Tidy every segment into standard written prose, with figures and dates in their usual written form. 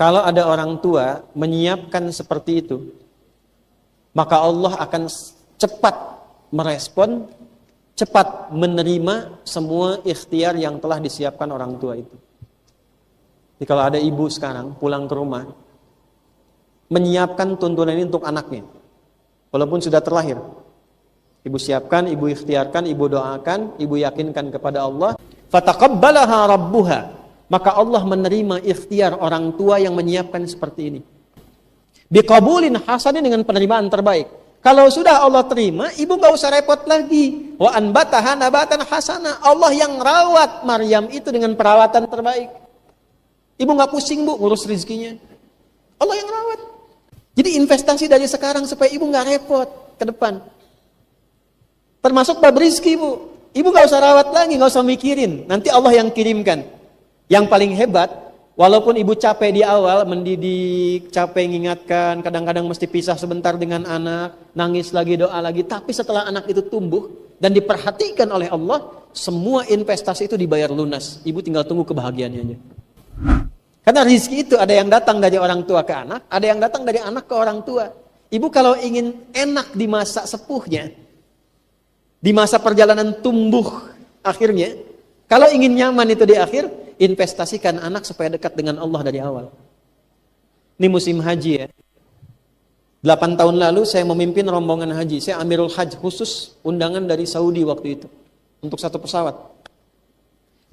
Kalau ada orang tua menyiapkan seperti itu, maka Allah akan cepat merespon, cepat menerima semua ikhtiar yang telah disiapkan orang tua itu. Jadi kalau ada ibu sekarang pulang ke rumah, menyiapkan tuntunan ini untuk anaknya, walaupun sudah terlahir, ibu siapkan, ibu ikhtiarkan, ibu doakan, ibu yakinkan kepada Allah, fataqabbalaha rabbuha, maka Allah menerima ikhtiar orang tua yang menyiapkan seperti ini. Biqabulin hasanin, dengan penerimaan terbaik. Kalau sudah Allah terima, ibu gak usah repot lagi. Wa anbataha nabatan hasana. Allah yang rawat Maryam itu dengan perawatan terbaik. Ibu gak pusing bu ngurus rezekinya. Allah yang rawat. Jadi investasi dari sekarang supaya ibu gak repot ke depan. Termasuk bab rezeki bu. Ibu gak usah rawat lagi, gak usah mikirin. Nanti Allah yang kirimkan. Yang paling hebat, walaupun ibu capek di awal, mendidik, capek mengingatkan, kadang-kadang mesti pisah sebentar dengan anak, nangis lagi, doa lagi, tapi setelah anak itu tumbuh dan diperhatikan oleh Allah, semua investasi itu dibayar lunas. Ibu tinggal tunggu kebahagiaannya aja. Karena rezeki itu ada yang datang dari orang tua ke anak, ada yang datang dari anak ke orang tua. Ibu kalau ingin enak di masa sepuhnya, di masa perjalanan tumbuh akhirnya, kalau ingin nyaman itu di akhir, investasikan anak supaya dekat dengan Allah dari awal. Ini musim haji ya. 8 tahun lalu saya memimpin rombongan haji. Saya Amirul Hajj khusus, undangan dari Saudi waktu itu. Untuk satu pesawat.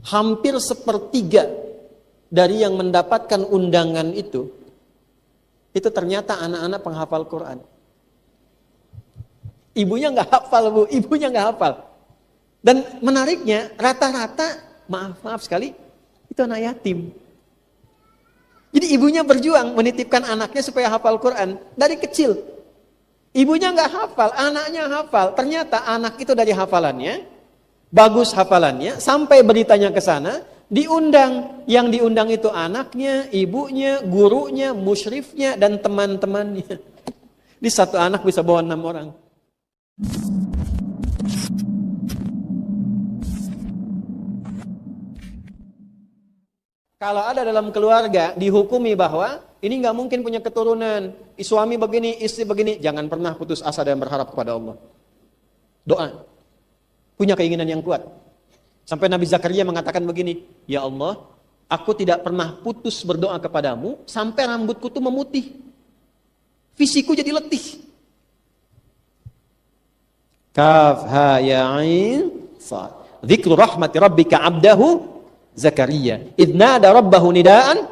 Hampir sepertiga dari yang mendapatkan undangan itu ternyata anak-anak penghafal Quran. Ibunya nggak hafal bu, ibunya nggak hafal. Dan menariknya, rata-rata, maaf sekali, itu anak yatim. Jadi ibunya berjuang menitipkan anaknya supaya hafal Quran dari kecil. Ibunya nggak hafal, anaknya hafal. Ternyata anak itu dari hafalannya, bagus hafalannya, sampai beritanya ke sana, diundang. Yang diundang itu anaknya, ibunya, gurunya, musyrifnya, dan teman-temannya. Di satu anak bisa bawa 6 orang. Kalau ada dalam keluarga dihukumi bahwa ini nggak mungkin punya keturunan, suami begini, istri begini, jangan pernah putus asa dan berharap kepada Allah. Doa, punya keinginan yang kuat. Sampai Nabi Zakaria mengatakan begini, ya Allah, aku tidak pernah putus berdoa kepadamu sampai rambutku tuh memutih, fisikku jadi letih. Kaf ha ya ain sad. Dzikru rahmati rabbika 'abdahu Zakaria idna ada rabbahu nidaan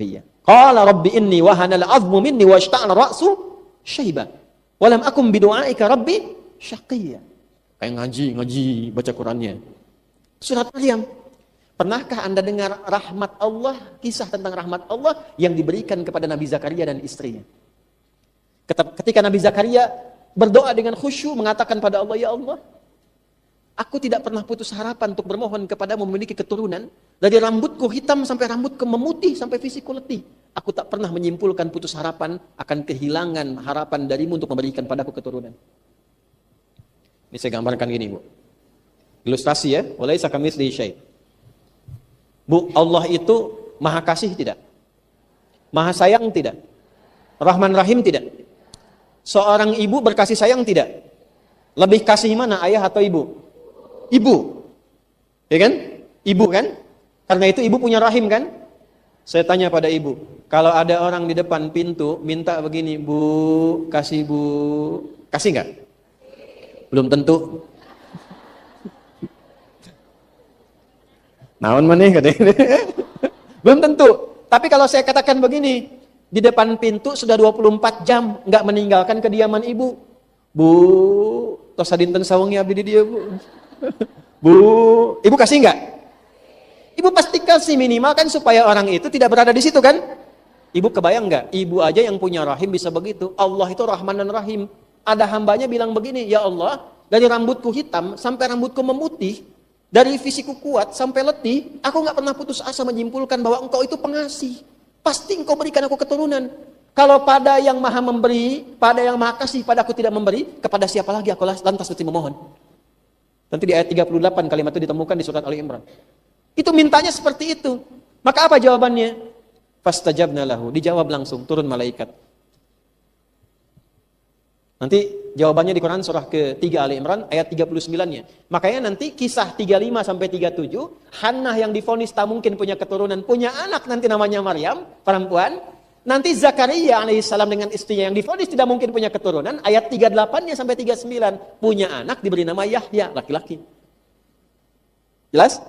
fiyya qala rabbi inni wahana al-'azmu minni washta'ala ra'su syaiban wa lam akum bidu'aika rabbi syaqiyya. Kayak ngaji baca Qurannya. Surat Maryam. Pernahkah Anda dengar rahmat Allah, kisah tentang rahmat Allah yang diberikan kepada Nabi Zakaria dan istrinya? Ketika Nabi Zakaria berdoa dengan khusyuk mengatakan pada Allah, ya Allah, aku tidak pernah putus harapan untuk bermohon kepadamu memiliki keturunan. Dari rambutku hitam sampai rambutku memutih sampai fisikku letih. Aku tak pernah menyimpulkan putus harapan akan kehilangan harapan darimu untuk memberikan padaku keturunan. Ini saya gambarkan gini bu. Ilustrasi ya. Walaisa kamitslihi syai'. Bu, Allah itu maha kasih tidak? Maha sayang tidak? Rahman Rahim tidak? Seorang ibu berkasih sayang tidak? Lebih kasih mana, ayah atau ibu? Ibu, ya kan? Ibu kan? Karena itu ibu punya rahim kan? Saya tanya pada ibu, kalau ada orang di depan pintu minta begini, bu, kasih nggak? Belum tentu. Naon maneh katanya. Belum tentu. Tapi kalau saya katakan begini, di depan pintu sudah 24 jam nggak meninggalkan kediaman ibu, bu, tos sadinten sawengi abdi di dia bu. Bu, ibu kasih nggak? Ibu pasti kasih minimal kan supaya orang itu tidak berada di situ kan? Ibu kebayang nggak? Ibu aja yang punya rahim bisa begitu. Allah itu Rahman dan Rahim. Ada hambanya bilang begini, ya Allah, dari rambutku hitam sampai rambutku memutih, dari fisikku kuat sampai letih, aku nggak pernah putus asa menyimpulkan bahwa engkau itu pengasih. Pasti engkau berikan aku keturunan. Kalau pada yang maha memberi, pada yang maha kasih, pada aku tidak memberi, kepada siapa lagi aku lantas mesti memohon? Nanti di ayat 38 kalimat itu ditemukan di surat Ali Imran. Itu mintanya seperti itu. Maka apa jawabannya? Fastajabna lahu. Dijawab langsung, turun malaikat. Nanti jawabannya di Quran surah ke-3 Ali Imran ayat 39-nya. Makanya nanti kisah 35 sampai 37, Hannah yang divonis tak mungkin punya keturunan, punya anak nanti namanya Maryam, perempuan. Nanti Zakaria alaihissalam dengan istrinya yang divonis tidak mungkin punya keturunan, ayat 38-nya sampai 39, punya anak diberi nama Yahya, laki-laki. Jelas?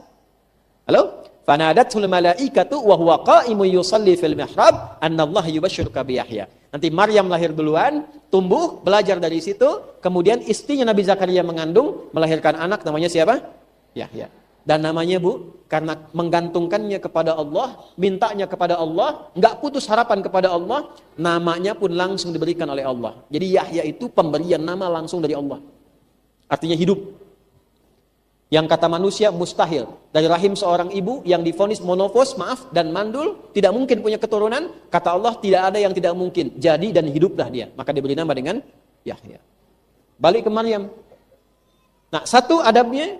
Halo? Fanadatul malaikatu wa huwa qa'imun yusalli fil mihrab annallaha yubashshiruka bi Yahya. Nanti Maryam lahir duluan, tumbuh, belajar dari situ, kemudian istrinya Nabi Zakaria mengandung, melahirkan anak namanya siapa? Yahya. Dan namanya karena menggantungkannya kepada Allah, mintanya kepada Allah, enggak putus harapan kepada Allah, namanya pun langsung diberikan oleh Allah. Jadi Yahya itu pemberian nama langsung dari Allah. Artinya hidup. Yang kata manusia mustahil. Dari rahim seorang ibu yang divonis monofos, dan mandul, tidak mungkin punya keturunan. Kata Allah, tidak ada yang tidak mungkin. Jadi dan hiduplah dia. Maka diberi nama dengan Yahya. Balik ke Maryam. Nah, satu adabnya,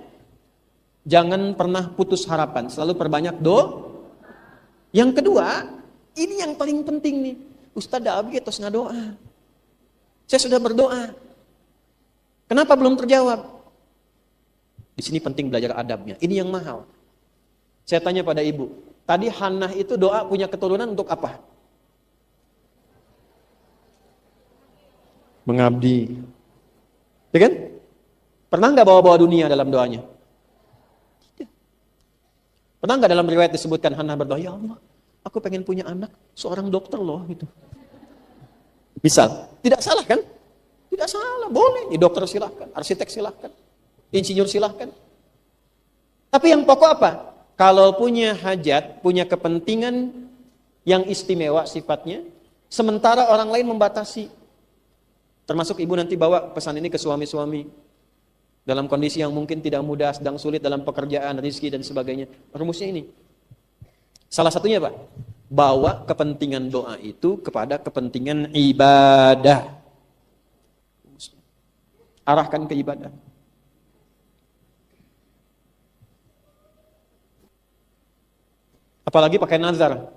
jangan pernah putus harapan. Selalu perbanyak doa. Yang kedua, ini yang paling penting nih. Ustaz Abi tos ngadoa. Saya sudah berdoa. Kenapa belum terjawab? Di sini penting belajar adabnya. Ini yang mahal. Saya tanya pada ibu, tadi Hannah itu doa punya keturunan untuk apa? Mengabdi. Ya kan? Pernah nggak bawa-bawa dunia dalam doanya? Pernah nggak dalam riwayat disebutkan Hannah berdoa, ya Allah, aku pengen punya anak, seorang dokter loh gitu. Misal, tidak salah kan? Tidak salah, boleh. Di dokter silahkan, arsitek silahkan. Insinyur silahkan. Tapi yang pokok apa? Kalau punya hajat, punya kepentingan yang istimewa sifatnya, sementara orang lain membatasi. Termasuk ibu nanti bawa pesan ini ke suami-suami. Dalam kondisi yang mungkin tidak mudah, sedang sulit dalam pekerjaan, rezeki dan sebagainya. Rumusnya ini. Salah satunya apa? Bawa kepentingan doa itu kepada kepentingan ibadah. Arahkan ke ibadah. Apalagi pakai nazar.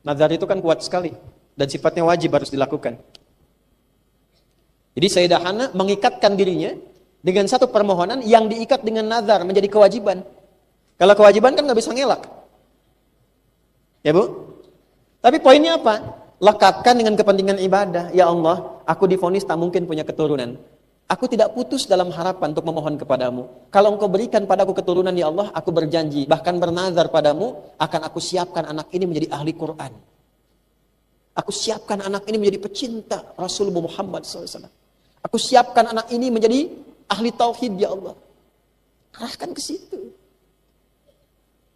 Nazar itu kan kuat sekali dan sifatnya wajib harus dilakukan. Jadi Sayyidah Hannah mengikatkan dirinya dengan satu permohonan yang diikat dengan nazar menjadi kewajiban. Kalau kewajiban kan nggak bisa ngelak. Ya Bu? Tapi poinnya apa? Lekatkan dengan kepentingan ibadah. Ya Allah, aku divonis tak mungkin punya keturunan. Aku tidak putus dalam harapan untuk memohon kepadamu. Kalau engkau berikan padaku keturunan, ya Allah, aku berjanji, bahkan bernazar padamu, akan aku siapkan anak ini menjadi ahli Quran. Aku siapkan anak ini menjadi pecinta Rasulullah Muhammad SAW. Aku siapkan anak ini menjadi ahli tauhid, ya Allah. Arahkan ke situ.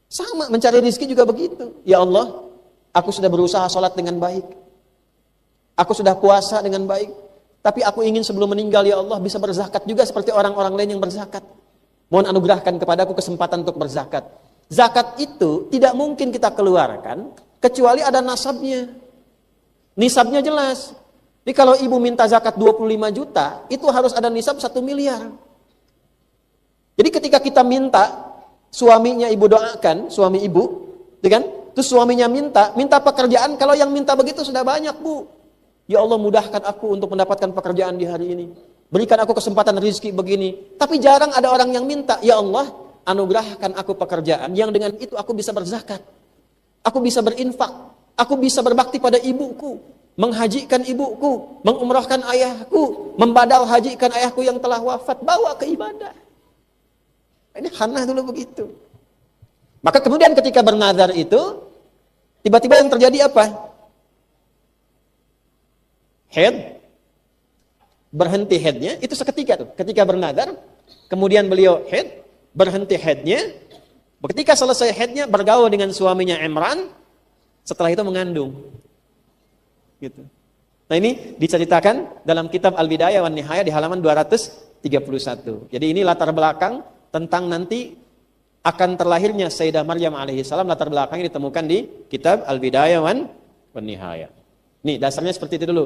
Sama, mencari rezeki juga begitu. Ya Allah, aku sudah berusaha sholat dengan baik. Aku sudah puasa dengan baik. Tapi aku ingin sebelum meninggal, ya Allah, bisa berzakat juga seperti orang-orang lain yang berzakat. Mohon anugerahkan kepadaku kesempatan untuk berzakat. Zakat itu tidak mungkin kita keluarkan kecuali ada nasabnya. Nisabnya jelas. Jadi kalau ibu minta zakat 25 juta, itu harus ada nisab 1 miliar. Jadi ketika kita minta, suaminya ibu doakan, suami ibu, kan? Terus suaminya minta pekerjaan, kalau yang minta begitu sudah banyak, Bu. Ya Allah, mudahkan aku untuk mendapatkan pekerjaan di hari ini. Berikan aku kesempatan rezeki begini. Tapi jarang ada orang yang minta, ya Allah, anugerahkan aku pekerjaan yang dengan itu aku bisa berzakat. Aku bisa berinfak. Aku bisa berbakti pada ibuku. Menghajikan ibuku. Mengumrahkan ayahku. Membadal hajikan ayahku yang telah wafat. Bawa ke ibadah. Ini Hannah dulu begitu. Maka kemudian ketika bernazar itu, tiba-tiba yang terjadi apa? Head, berhenti headnya, itu seketika tuh. Ketika bernazar, kemudian beliau head, berhenti headnya. Ketika selesai headnya, bergaul dengan suaminya Imran, setelah itu mengandung. Gitu. Nah ini diceritakan dalam kitab Al-Bidayah wan Nihayah di halaman 231. Jadi ini latar belakang tentang nanti akan terlahirnya Sayyidah Maryam alaihissalam, latar belakangnya ditemukan di kitab Al-Bidayah wan Nihayah. Nih dasarnya seperti itu dulu.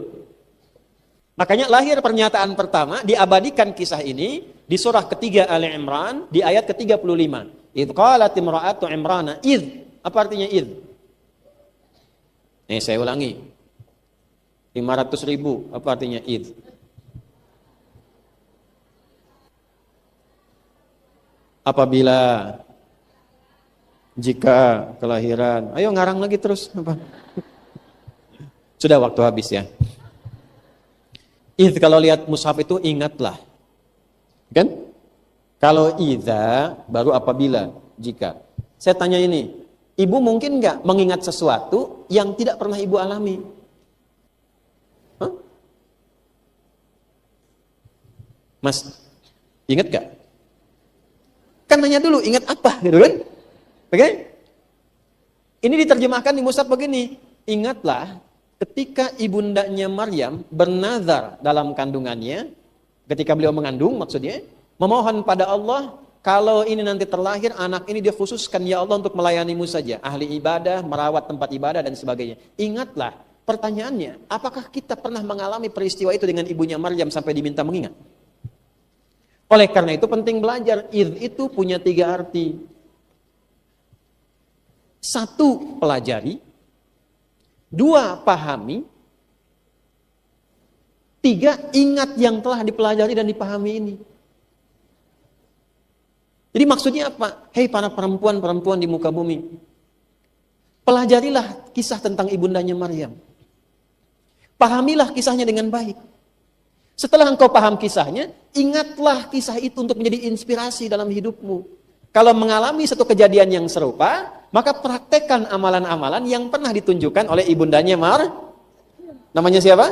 Makanya lahir pernyataan pertama, diabadikan kisah ini di surah ketiga Ali Imran di ayat ke-35. Idh qalat imra'atu Imrana, idh, apa artinya idh? Saya ulangi. 500.000, apa artinya id? Apabila, jika, kelahiran. Ayo ngarang lagi terus. Apa? Sudah waktu habis ya. Id kalau lihat mushaf itu ingatlah. Kan? Kalau idza baru apabila, jika. Saya tanya ini, ibu mungkin nggak mengingat sesuatu yang tidak pernah ibu alami? Hah? Mas, ingat gak? Kan nanya dulu, ingat apa gitu kan? Oke? Ini diterjemahkan di mushaf begini, ingatlah ketika ibundanya Maryam bernazar dalam kandungannya, ketika beliau mengandung maksudnya, memohon pada Allah, kalau ini nanti terlahir, anak ini dia khususkan ya Allah untuk melayanimu saja, ahli ibadah, merawat tempat ibadah dan sebagainya. Ingatlah, pertanyaannya, apakah kita pernah mengalami peristiwa itu dengan ibunya Maryam sampai diminta mengingat? Oleh karena itu penting belajar, id itu punya 3 arti. 1, pelajari. 2, pahami. 3, ingat yang telah dipelajari dan dipahami ini. Jadi maksudnya apa? Hei para perempuan-perempuan di muka bumi, pelajarilah kisah tentang ibundanya Maryam. Pahamilah kisahnya dengan baik. Setelah engkau paham kisahnya, ingatlah kisah itu untuk menjadi inspirasi dalam hidupmu. Kalau mengalami satu kejadian yang serupa, maka praktekkan amalan-amalan yang pernah ditunjukkan oleh ibundanya Namanya siapa?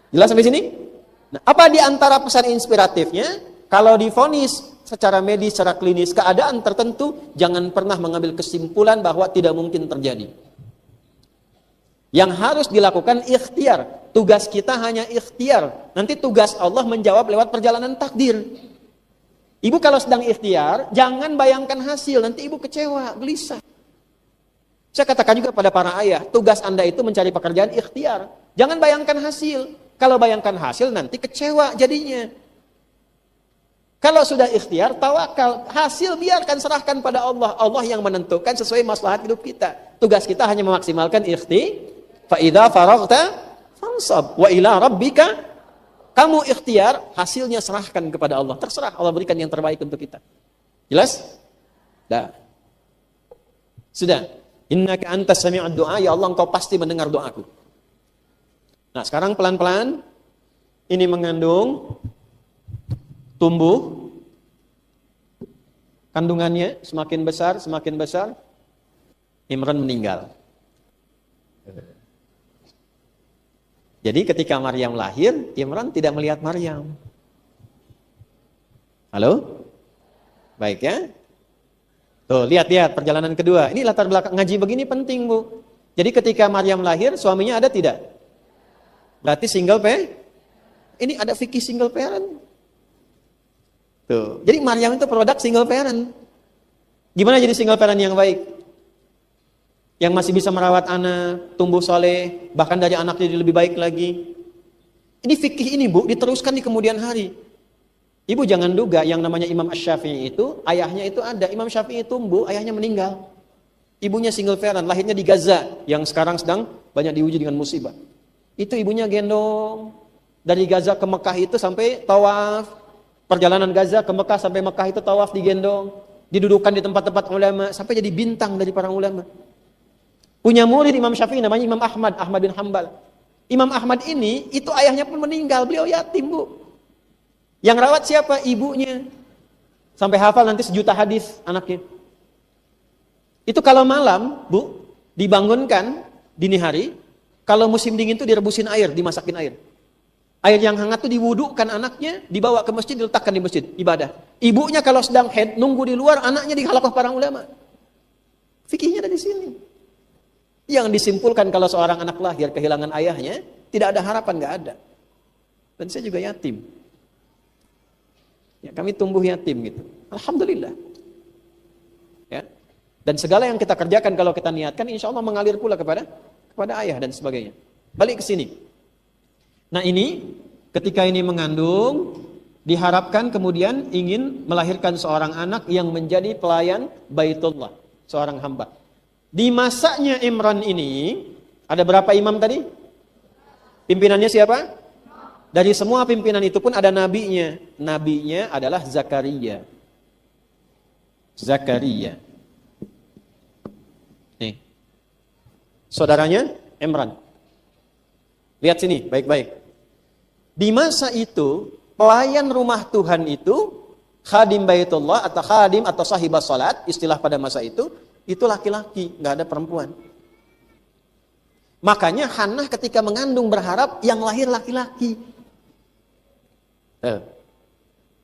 Jelas sampai sini? Nah, apa di antara pesan inspiratifnya? Kalau divonis secara medis, secara klinis, keadaan tertentu, jangan pernah mengambil kesimpulan bahwa tidak mungkin terjadi. Yang harus dilakukan ikhtiar. Tugas kita hanya ikhtiar. Nanti tugas Allah menjawab lewat perjalanan takdir. Ibu kalau sedang ikhtiar, jangan bayangkan hasil. Nanti ibu kecewa, gelisah. Saya katakan juga pada para ayah, tugas Anda itu mencari pekerjaan ikhtiar. Jangan bayangkan hasil. Kalau bayangkan hasil, nanti kecewa jadinya. Kalau sudah ikhtiar, tawakal. Hasil biarkan serahkan pada Allah. Allah yang menentukan sesuai maslahat hidup kita. Tugas kita hanya memaksimalkan ikhtiar. Fa'idha faraghta fansab. Wa ila rabbika. Kamu ikhtiar, hasilnya serahkan kepada Allah. Terserah, Allah berikan yang terbaik untuk kita. Jelas? Dah. Sudah. Innaka antas sami'ud du'a, ya Allah engkau pasti mendengar doaku. Nah sekarang pelan-pelan, ini mengandung, tumbuh, kandungannya semakin besar, Imran meninggal. Jadi ketika Maryam lahir, Imran tidak melihat Maryam. Halo? Baik ya? Tuh, lihat perjalanan kedua. Ini latar belakang ngaji begini penting, Bu. Jadi ketika Maryam lahir, suaminya ada tidak? Berarti single parent. Ini ada fikih single parent. Tuh. Jadi Maryam itu produk single parent. Gimana jadi single parent yang baik? Yang masih bisa merawat anak, tumbuh soleh, bahkan dari anak jadi lebih baik lagi. Ini fikih ini, Bu, diteruskan di kemudian hari. Ibu jangan duga yang namanya Imam Asy-Syafi'i itu, ayahnya itu ada. Imam Syafi'i tumbuh, ayahnya meninggal. Ibunya single parent, lahirnya di Gaza, yang sekarang sedang banyak diuji dengan musibah. Itu ibunya gendong. Dari Gaza ke Mekah itu sampai tawaf. Perjalanan Gaza ke Mekah sampai Mekah itu tawaf digendong. Didudukan di tempat-tempat ulama, sampai jadi bintang dari para ulama. Punya murid Imam Syafi'i namanya Imam Ahmad bin Hanbal. Imam Ahmad ini, itu ayahnya pun meninggal, beliau yatim, Bu. Yang rawat siapa? Ibunya. Sampai hafal nanti 1 juta hadis anaknya. Itu kalau malam, Bu, dibangunkan dini hari, kalau musim dingin itu direbusin air, dimasakin air. Air yang hangat itu diwudukan anaknya, dibawa ke masjid, diletakkan di masjid, ibadah. Ibunya kalau sedang haid, nunggu di luar, anaknya di halaqah para ulama. Fikihnya dari sini. Yang disimpulkan kalau seorang anak lahir kehilangan ayahnya, tidak ada harapan, nggak ada. Dan saya juga yatim. Ya, kami tumbuh yatim gitu. Alhamdulillah. Ya. Dan segala yang kita kerjakan kalau kita niatkan, insya Allah mengalir pula kepada ayah dan sebagainya. Balik ke sini. Nah ini, ketika ini mengandung, diharapkan kemudian ingin melahirkan seorang anak yang menjadi pelayan Baitullah, seorang hamba. Di masanya Imran ini, Ada berapa imam tadi? Pimpinannya siapa? Dari semua pimpinan itu pun ada nabinya. Nabinya adalah Zakaria. Zakaria. Nih. Saudaranya Imran. Lihat sini, baik-baik. Di masa itu, pelayan rumah Tuhan itu, khadim Baitullah atau khadim atau sahibah salat, istilah pada masa itu laki-laki, nggak ada perempuan. Makanya Hannah ketika mengandung berharap yang lahir laki-laki.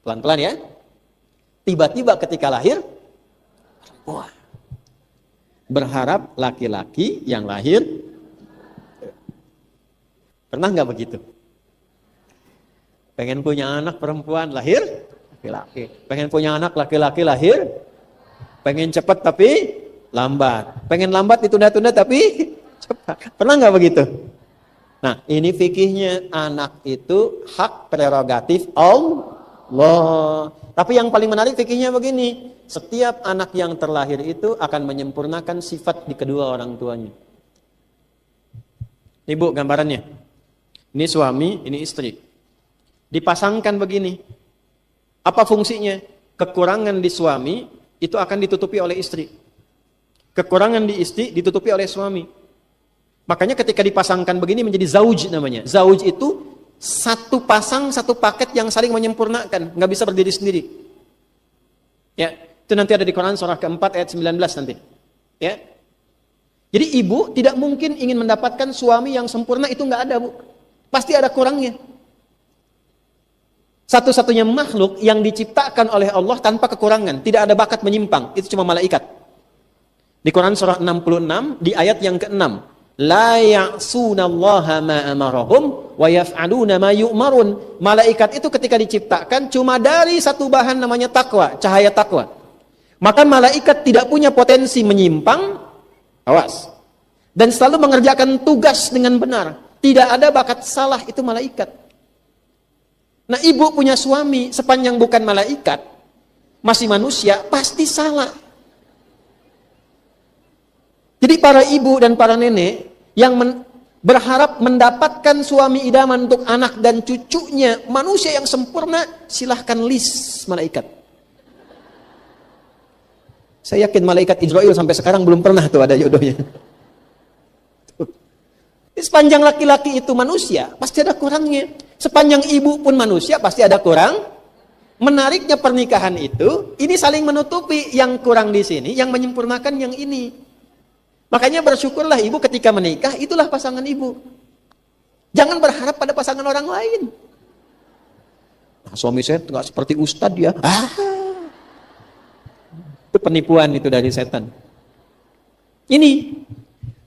Pelan-pelan ya. Tiba-tiba ketika lahir, perempuan. Berharap laki-laki yang lahir. Pernah nggak begitu? Pengen punya anak perempuan, lahir laki-laki. Pengen punya anak laki-laki, lahir. Pengen cepat tapi lambat. Pengen lambat ditunda-tunda tapi cepat. Pernah nggak begitu? Nah, ini fikihnya, anak itu hak prerogatif Allah. Tapi yang paling menarik fikihnya begini, setiap anak yang terlahir itu akan menyempurnakan sifat di kedua orang tuanya. Ibu gambarannya. Ini suami, ini istri. Dipasangkan begini. Apa fungsinya? Kekurangan di suami itu akan ditutupi oleh istri. Kekurangan di istri ditutupi oleh suami. Makanya ketika dipasangkan begini menjadi zauj namanya. Zauj itu satu pasang, satu paket yang saling menyempurnakan. Nggak bisa berdiri sendiri. Ya, itu nanti ada di Quran surah keempat ayat 19 nanti. Ya. Jadi ibu tidak mungkin ingin mendapatkan suami yang sempurna, itu nggak ada, Bu. Pasti ada kurangnya. Satu-satunya makhluk yang diciptakan oleh Allah tanpa kekurangan, tidak ada bakat menyimpang, itu cuma malaikat. Di Quran surah 66 di ayat yang ke-6, la ya'sunallaha ma amarahum wa yaf'aluna ma yu'marun. Malaikat itu ketika diciptakan cuma dari satu bahan namanya takwa, cahaya takwa. Maka malaikat tidak punya potensi menyimpang, awas. Dan selalu mengerjakan tugas dengan benar. Tidak ada bakat salah, itu malaikat. Nah, ibu punya suami sepanjang bukan malaikat, masih manusia, pasti salah. Jadi para ibu dan para nenek yang berharap mendapatkan suami idaman untuk anak dan cucunya, manusia yang sempurna, silahkan list malaikat. Saya yakin malaikat Israel sampai sekarang belum pernah tuh ada jodohnya. Sepanjang laki-laki itu manusia, pasti ada kurangnya. Sepanjang ibu pun manusia, pasti ada kurang. Menariknya pernikahan itu, ini saling menutupi yang kurang di sini, yang menyempurnakan yang ini. Makanya bersyukurlah ibu ketika menikah, itulah pasangan ibu. Jangan berharap pada pasangan orang lain. Nah, suami saya nggak seperti ustadz ya. Itu penipuan itu dari setan. Ini.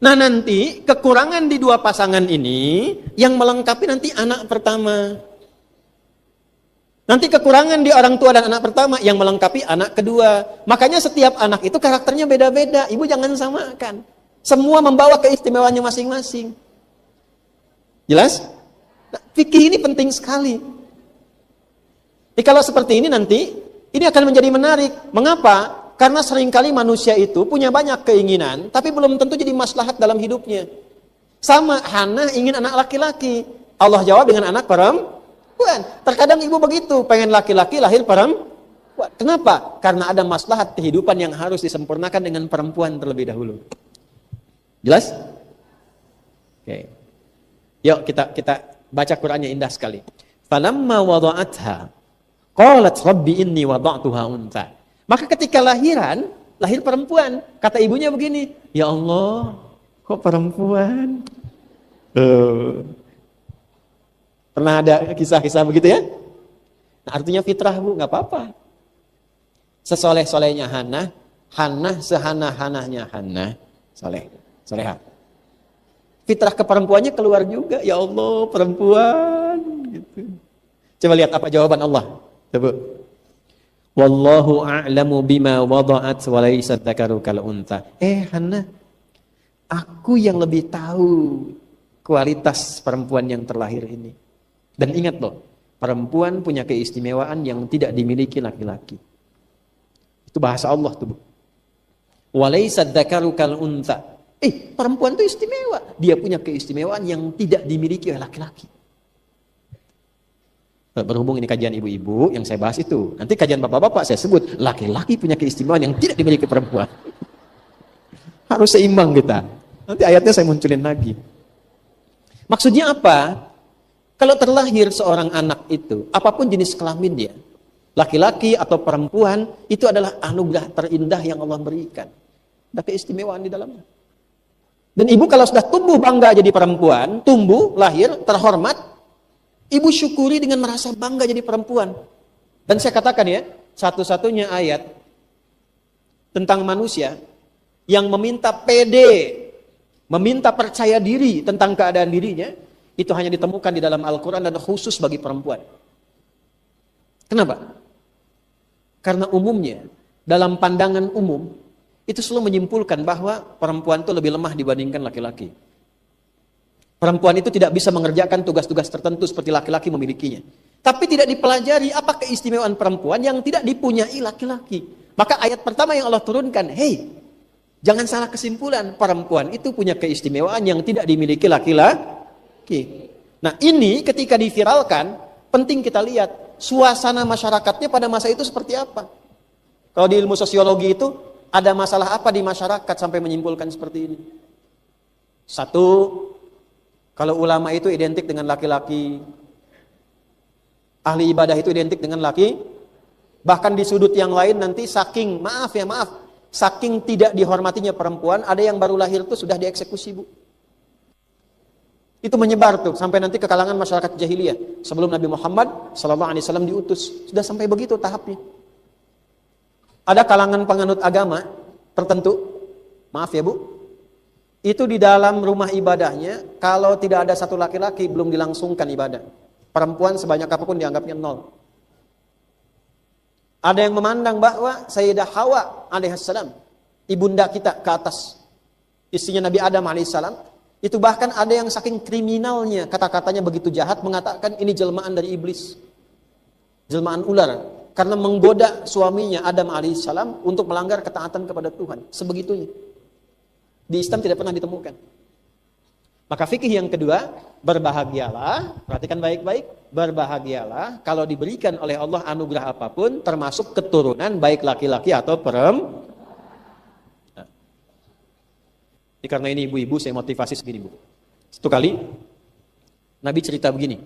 Nah nanti kekurangan di dua pasangan ini yang melengkapi nanti anak pertama. Nanti kekurangan di orang tua dan anak pertama yang melengkapi anak kedua. Makanya setiap anak itu karakternya beda-beda. Ibu jangan samakan. Semua membawa keistimewaannya masing-masing. Jelas? Nah, fikih ini penting sekali. Jadi kalau seperti ini nanti, ini akan menjadi menarik. Mengapa? Karena seringkali manusia itu punya banyak keinginan, tapi belum tentu jadi maslahat dalam hidupnya. Sama, Hannah ingin anak laki-laki. Allah jawab dengan anak perempuan. Terkadang ibu begitu, pengen laki-laki lahir perempuan. Kenapa? Karena ada maslahat kehidupan yang harus disempurnakan dengan perempuan terlebih dahulu. Jelas? Oke. Yuk kita baca Qur'annya indah sekali. Falamma wada'atha qalat rabbi inni wada'tuha untha. Maka ketika lahir perempuan, kata ibunya begini, ya Allah, kok perempuan? Pernah ada kisah-kisah begitu ya? Nah, artinya fitrah, Bu, nggak apa-apa. Sesoleh-solehnya Hannah sehana-hanahnya Hannah, soleha. Fitrah keperempuannya keluar juga, ya Allah, perempuan. Gitu. Coba lihat apa jawaban Allah. Coba. Wallahu a'lamu bima wada'at wa laysa dzakaru kal untha. Hannah, aku yang lebih tahu kualitas perempuan yang terlahir ini. Dan ingat loh, perempuan punya keistimewaan yang tidak dimiliki laki-laki. Itu bahasa Allah tuh, Bu. Wa laysa dzakaru kal untha. Perempuan itu istimewa. Dia punya keistimewaan yang tidak dimiliki oleh laki-laki. Berhubung ini kajian ibu-ibu, yang saya bahas itu. Nanti kajian bapak-bapak saya sebut, laki-laki punya keistimewaan yang tidak dimiliki perempuan. Harus seimbang kita. Nanti ayatnya saya munculin lagi. Maksudnya apa? Kalau terlahir seorang anak itu, apapun jenis kelamin dia, laki-laki atau perempuan, itu adalah anugerah terindah yang Allah berikan. Ada keistimewaan di dalamnya. Dan ibu kalau sudah tumbuh bangga jadi perempuan, tumbuh, lahir, terhormat, ibu syukuri dengan merasa bangga jadi perempuan. Dan saya katakan ya, satu-satunya ayat tentang manusia yang meminta pede, meminta percaya diri tentang keadaan dirinya, itu hanya ditemukan di dalam Al-Quran dan khusus bagi perempuan. Kenapa? Karena umumnya, dalam pandangan umum, itu selalu menyimpulkan bahwa perempuan itu lebih lemah dibandingkan laki-laki. Perempuan itu tidak bisa mengerjakan tugas-tugas tertentu seperti laki-laki memilikinya. Tapi tidak dipelajari apa keistimewaan perempuan yang tidak dipunyai laki-laki. Maka ayat pertama yang Allah turunkan, jangan salah kesimpulan, perempuan itu punya keistimewaan yang tidak dimiliki laki-laki. Nah ini ketika diviralkan, penting kita lihat suasana masyarakatnya pada masa itu seperti apa. Kalau di ilmu sosiologi itu, ada masalah apa di masyarakat sampai menyimpulkan seperti ini? Satu, kalau ulama itu identik dengan laki-laki, ahli ibadah itu identik dengan laki, bahkan di sudut yang lain nanti saking tidak dihormatinya perempuan, ada yang baru lahir itu sudah dieksekusi, Bu. Itu menyebar tuh sampai nanti ke kalangan masyarakat jahiliyah sebelum Nabi Muhammad SAW diutus. Sudah sampai begitu tahapnya. Ada kalangan penganut agama tertentu, maaf ya Bu, itu di dalam rumah ibadahnya, kalau tidak ada satu laki-laki belum dilangsungkan ibadah. Perempuan sebanyak apapun dianggapnya nol. Ada yang memandang bahwa Sayyidah Hawa alaihissalam, ibunda kita ke atas, istrinya Nabi Adam alaihissalam, itu bahkan ada yang saking kriminalnya, kata-katanya begitu jahat, mengatakan ini jelmaan dari iblis, jelmaan ular, karena menggoda suaminya Adam alaihissalam untuk melanggar ketaatan kepada Tuhan. Sebegitunya. Di Islam tidak pernah ditemukan. Maka fikih yang kedua, berbahagialah, perhatikan baik-baik, berbahagialah kalau diberikan oleh Allah anugerah apapun, termasuk keturunan baik laki-laki atau perempuan. Nah. Karena ini ibu-ibu, saya motivasi segini, Bu. Satu kali, Nabi cerita begini.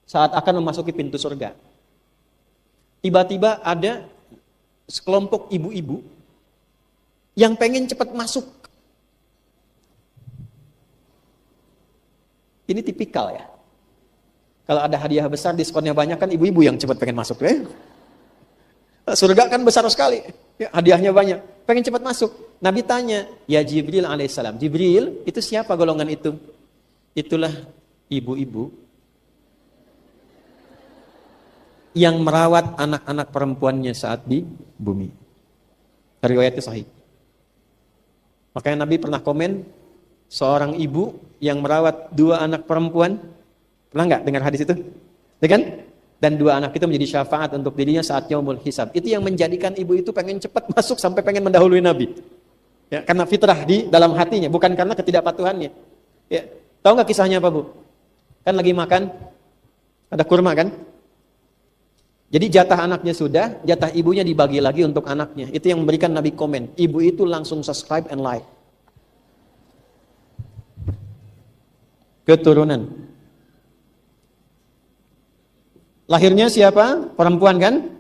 Saat akan memasuki pintu surga, tiba-tiba ada sekelompok ibu-ibu yang pengen cepat masuk. Ini tipikal ya. Kalau ada hadiah besar, diskonnya banyak, kan ibu-ibu yang cepat pengen masuk. Surga kan besar sekali, ya, hadiahnya banyak, pengen cepat masuk. Nabi tanya, ya Jibril alaihissalam, Jibril itu siapa golongan itu? Itulah ibu-ibu yang merawat anak-anak perempuannya saat di bumi. Riwayatnya sahih. Makanya Nabi pernah komen, seorang ibu yang merawat 2 anak perempuan, pernah nggak dengar hadis itu? Ya kan? Dan 2 anak itu menjadi syafaat untuk dirinya saat yaumul hisab. Itu yang menjadikan ibu itu pengen cepat masuk sampai pengen mendahului Nabi. Ya, karena fitrah di dalam hatinya, bukan karena ketidakpatuhannya. Ya, tahu nggak kisahnya apa, Bu? Kan lagi makan, ada kurma kan? Jadi jatah anaknya sudah, jatah ibunya dibagi lagi untuk anaknya. Itu yang memberikan Nabi komen. Ibu itu langsung subscribe and like. Keturunan. Lahirnya siapa? Perempuan kan?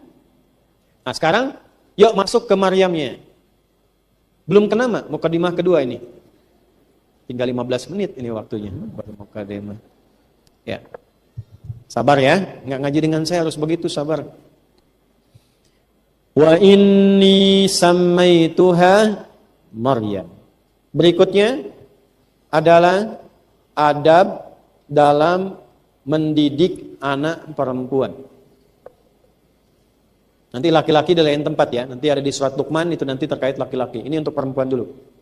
Nah sekarang, yuk masuk ke Maryamnya. Belum kena mukadimah kedua ini. Tinggal 15 menit ini waktunya. Baru mukadimah. Ya. Sabar ya, nggak ngaji dengan saya harus begitu, sabar. Wa inni sammaituha Maryam. Berikutnya adalah adab dalam mendidik anak perempuan. Nanti laki-laki di lain tempat ya, nanti ada di surat Luqman itu nanti terkait laki-laki. Ini untuk perempuan dulu.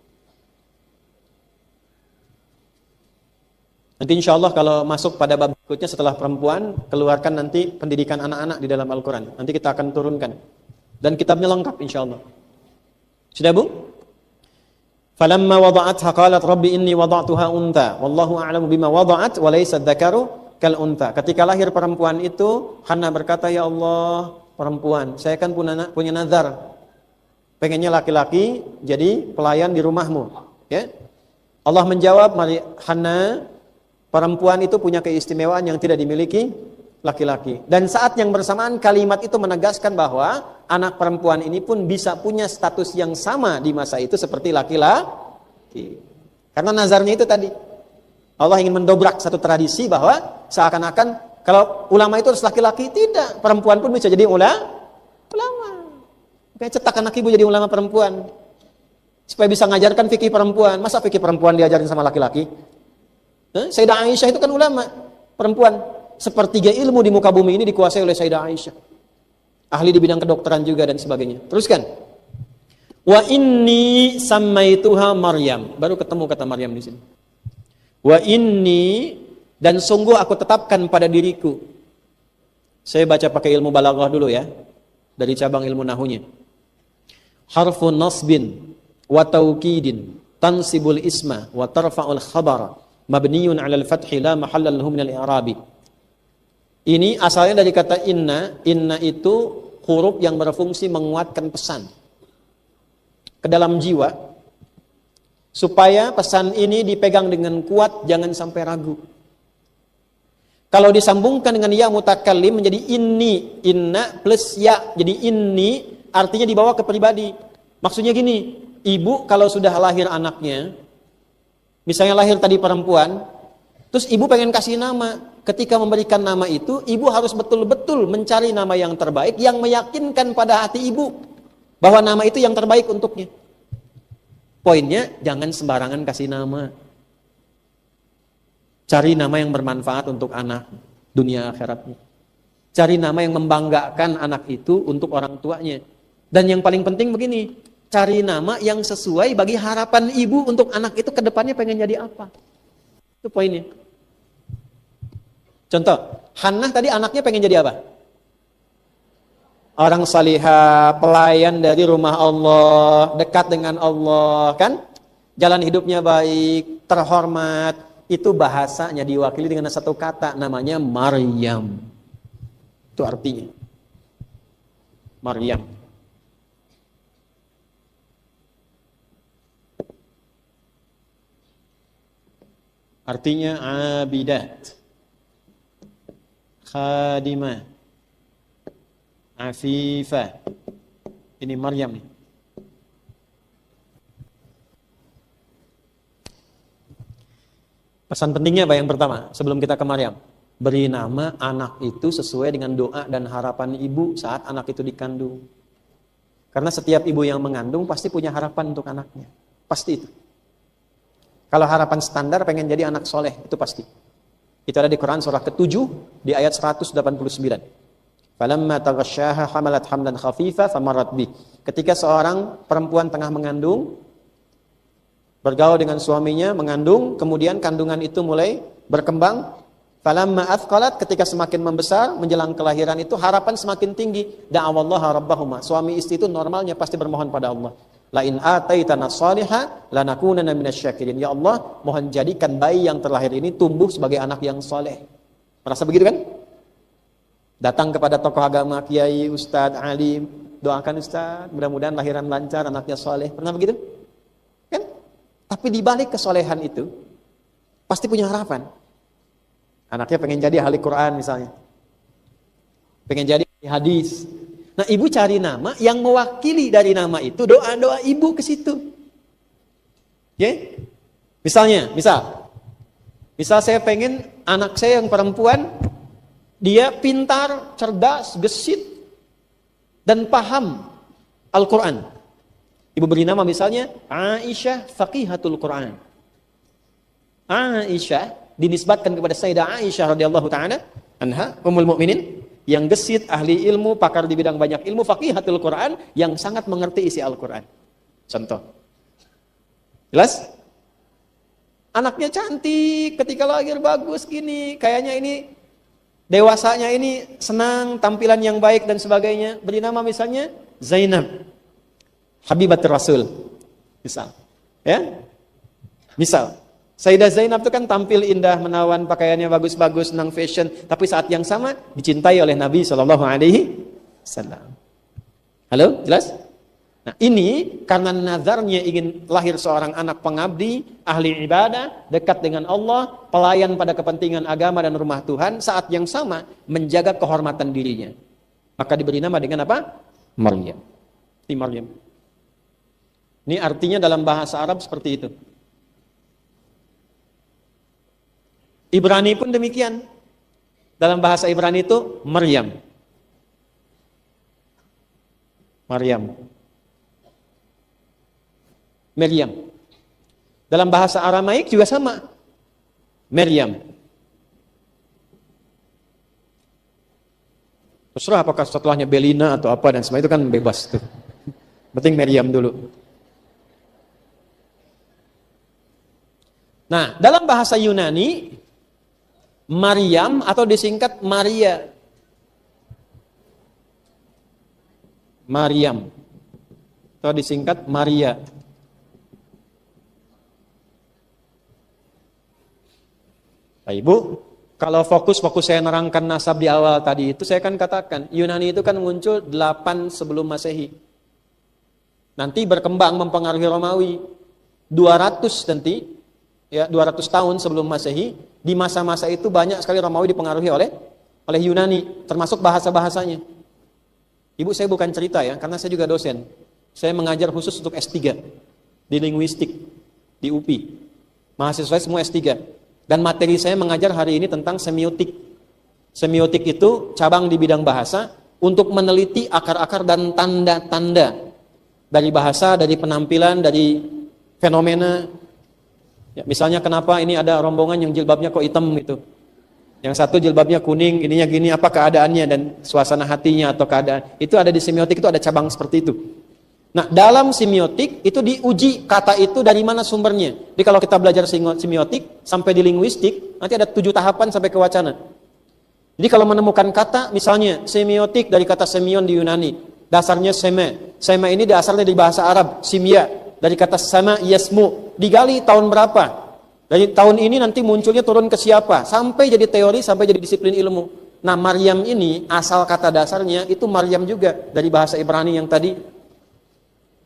Nanti insya Allah kalau masuk pada bab berikutnya setelah perempuan, keluarkan nanti pendidikan anak-anak di dalam Al-Quran. Nanti kita akan turunkan. Dan kitabnya lengkap insya Allah. Sudah Bu? Falamma wada'atha qalat rabbi inni wada'tuha unta wallahu a'lamu bima wada'at wa laysa dzakaru kal unta. Ketika lahir perempuan itu, Hannah berkata, ya Allah, perempuan, saya kan punya nazar, pengennya laki-laki jadi pelayan di rumahmu, ya. Allah menjawab, Hannah, perempuan itu punya keistimewaan yang tidak dimiliki laki-laki. Dan saat yang bersamaan kalimat itu menegaskan bahwa anak perempuan ini pun bisa punya status yang sama di masa itu seperti laki-laki. Karena nazarnya itu tadi. Allah ingin mendobrak satu tradisi bahwa seakan-akan kalau ulama itu harus laki-laki, tidak. Perempuan pun bisa jadi ulama. Kayak cetak anak ibu jadi ulama perempuan. Supaya bisa ngajarkan fikih perempuan. Masa fikih perempuan diajarin sama laki-laki? Sayyidah Aisyah itu kan ulama perempuan. Sepertiga ilmu di muka bumi ini dikuasai oleh Sayyidah Aisyah. Ahli di bidang kedokteran juga dan sebagainya. Teruskan. Wa inni sammaituha Maryam. Baru ketemu kata Maryam di sini. Wa inni, dan sungguh aku tetapkan pada diriku. Saya baca pakai ilmu balaghah dulu ya. Dari cabang ilmu nahunya. Harfun nasbin wa taukidin tansibul isma wa tarfa'ul khabara mabniyun 'alal fathi la mahalla lahu minal i'rabi. Ini asalnya dari kata inna. Inna itu huruf yang berfungsi menguatkan pesan ke dalam jiwa, supaya pesan ini dipegang dengan kuat, jangan sampai ragu. Kalau disambungkan dengan ya mutakallim menjadi inni, inna plus ya, jadi inni artinya dibawa ke pribadi. Maksudnya gini, ibu kalau sudah lahir anaknya, misalnya lahir tadi perempuan, terus ibu pengen kasih nama. Ketika memberikan nama itu, ibu harus betul-betul mencari nama yang terbaik, yang meyakinkan pada hati ibu bahwa nama itu yang terbaik untuknya. Poinnya, jangan sembarangan kasih nama. Cari nama yang bermanfaat untuk anak dunia akhiratnya. Cari nama yang membanggakan anak itu untuk orang tuanya. Dan yang paling penting begini, cari nama yang sesuai bagi harapan ibu untuk anak itu ke depannya pengen jadi apa. Itu poinnya. Contoh, Hannah tadi anaknya pengen jadi apa? Orang salihah, pelayan dari rumah Allah, dekat dengan Allah, kan? Jalan hidupnya baik, terhormat. Itu bahasanya diwakili dengan satu kata, namanya Maryam. Itu artinya. Maryam. Artinya abidat, khadimah, afifah. Ini Maryam nih. Pesan pentingnya apa yang pertama sebelum kita ke Maryam? Beri nama anak itu sesuai dengan doa dan harapan ibu saat anak itu dikandung. Karena setiap ibu yang mengandung pasti punya harapan untuk anaknya. Pasti itu. Kalau harapan standar pengen jadi anak soleh, itu pasti. Itu ada di Quran surah ke-7 di ayat 189. Falamma taghasyaha hamalat hamlan khafifa famarrat bi. Ketika seorang perempuan tengah mengandung, bergaul dengan suaminya, mengandung, kemudian kandungan itu mulai berkembang. Falamma athqalat, ketika semakin membesar, menjelang kelahiran itu harapan semakin tinggi. Da'awallaha rabbahuma. Suami istri itu normalnya pasti bermohon pada Allah. La in ataitana shaliha lanakunanna minasyakirin. Ya Allah, mohon jadikan bayi yang terlahir ini tumbuh sebagai anak yang soleh. Merasa begitu kan? Datang kepada tokoh agama, kiai, ustadz, alim, doakan ustadz, mudah-mudahan lahiran lancar, anaknya soleh. Pernah begitu? Kan? Tapi di balik kesolehan itu pasti punya harapan. Anaknya pengen jadi ahli Quran misalnya, pengen jadi ahli hadis. Nah, ibu cari nama yang mewakili dari nama itu, doa-doa ibu ke situ. Ya? Misal saya pengen anak saya yang perempuan, dia pintar, cerdas, gesit, dan paham Al-Quran. Ibu beri nama misalnya Aisyah Faqihatul Quran. Aisyah dinisbatkan kepada Sayyidah Aisyah radhiyallahu ta'ala anha, Ummul Mukminin, yang gesit, ahli ilmu, pakar di bidang banyak ilmu, faqihatul Quran, yang sangat mengerti isi Al-Quran. Contoh. Jelas? Anaknya cantik, ketika lahir bagus gini, kayaknya ini dewasanya ini senang, tampilan yang baik dan sebagainya. Beri nama misalnya Zainab, Habibatul Rasul. Misal. Ya, misal Sayyidah Zainab itu kan tampil indah, menawan, pakaiannya bagus-bagus, senang fashion, tapi saat yang sama dicintai oleh Nabi Shallallahu Alaihi Wasallam. Halo, jelas? Nah, ini karena nazarnya ingin lahir seorang anak pengabdi, ahli ibadah, dekat dengan Allah, pelayan pada kepentingan agama dan rumah Tuhan, saat yang sama menjaga kehormatan dirinya. Maka diberi nama dengan apa? Maryam. Ini Maryam. Ini artinya dalam bahasa Arab seperti itu. Ibrani pun demikian. Dalam bahasa Ibrani itu Maryam. Maryam. Maryam. Dalam bahasa Aramaik juga sama. Maryam. Terserah apakah setelahnya Belina atau apa dan semua itu kan bebas tuh. Penting Maryam dulu. Nah, dalam bahasa Yunani Maryam atau disingkat Maria. Maryam atau disingkat Maria. Nah, Ibu, kalau fokus saya nerangkan nasab di awal tadi itu, saya kan katakan, Yunani itu kan muncul 8 sebelum Masehi. Nanti berkembang mempengaruhi Romawi. 200 nanti, ya 200 tahun sebelum Masehi, di masa-masa itu banyak sekali Romawi dipengaruhi oleh Yunani, termasuk bahasa-bahasanya. Ibu, saya bukan cerita ya, karena saya juga dosen. Saya mengajar khusus untuk S3 di linguistik di UPI. Mahasiswa semua S3. Dan materi saya mengajar hari ini tentang semiotik. Semiotik itu cabang di bidang bahasa untuk meneliti akar-akar dan tanda-tanda dari bahasa, dari penampilan, dari fenomena. Ya, misalnya kenapa ini ada rombongan yang jilbabnya kok hitam gitu. Yang satu jilbabnya kuning, ininya gini, apa keadaannya dan suasana hatinya atau keadaan. Itu ada di semiotik, itu ada cabang seperti itu. Nah, dalam semiotik itu diuji kata itu dari mana sumbernya. Jadi kalau kita belajar semiotik sampai di linguistik, nanti ada 7 tahapan sampai ke wacana. Jadi kalau menemukan kata, misalnya semiotik dari kata semion di Yunani, dasarnya seme. Seme ini dasarnya di bahasa Arab, simya, dari kata sama yasmu. Digali tahun berapa? Dari tahun ini nanti munculnya turun ke siapa? Sampai jadi teori, sampai jadi disiplin ilmu. Nah, Maryam ini asal kata dasarnya itu Maryam juga dari bahasa Ibrani yang tadi.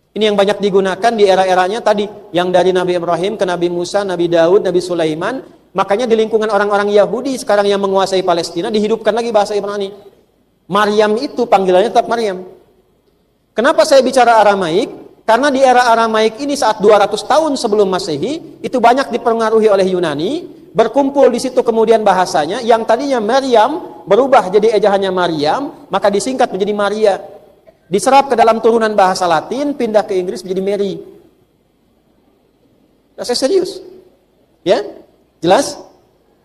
Ini yang banyak digunakan di era-eranya tadi, yang dari Nabi Ibrahim ke Nabi Musa, Nabi Daud, Nabi Sulaiman. Makanya di lingkungan orang-orang Yahudi sekarang yang menguasai Palestina dihidupkan lagi bahasa Ibrani. Maryam itu panggilannya tetap Maryam. Kenapa saya bicara Aramaik? Karena di era Aramaik ini saat 200 tahun sebelum Masehi itu banyak dipengaruhi oleh Yunani, berkumpul di situ kemudian bahasanya yang tadinya Maryam berubah jadi ejaannya Maryam, maka disingkat menjadi Maria. Diserap ke dalam turunan bahasa Latin, pindah ke Inggris menjadi Mary. Nah, saya serius. Ya? Jelas?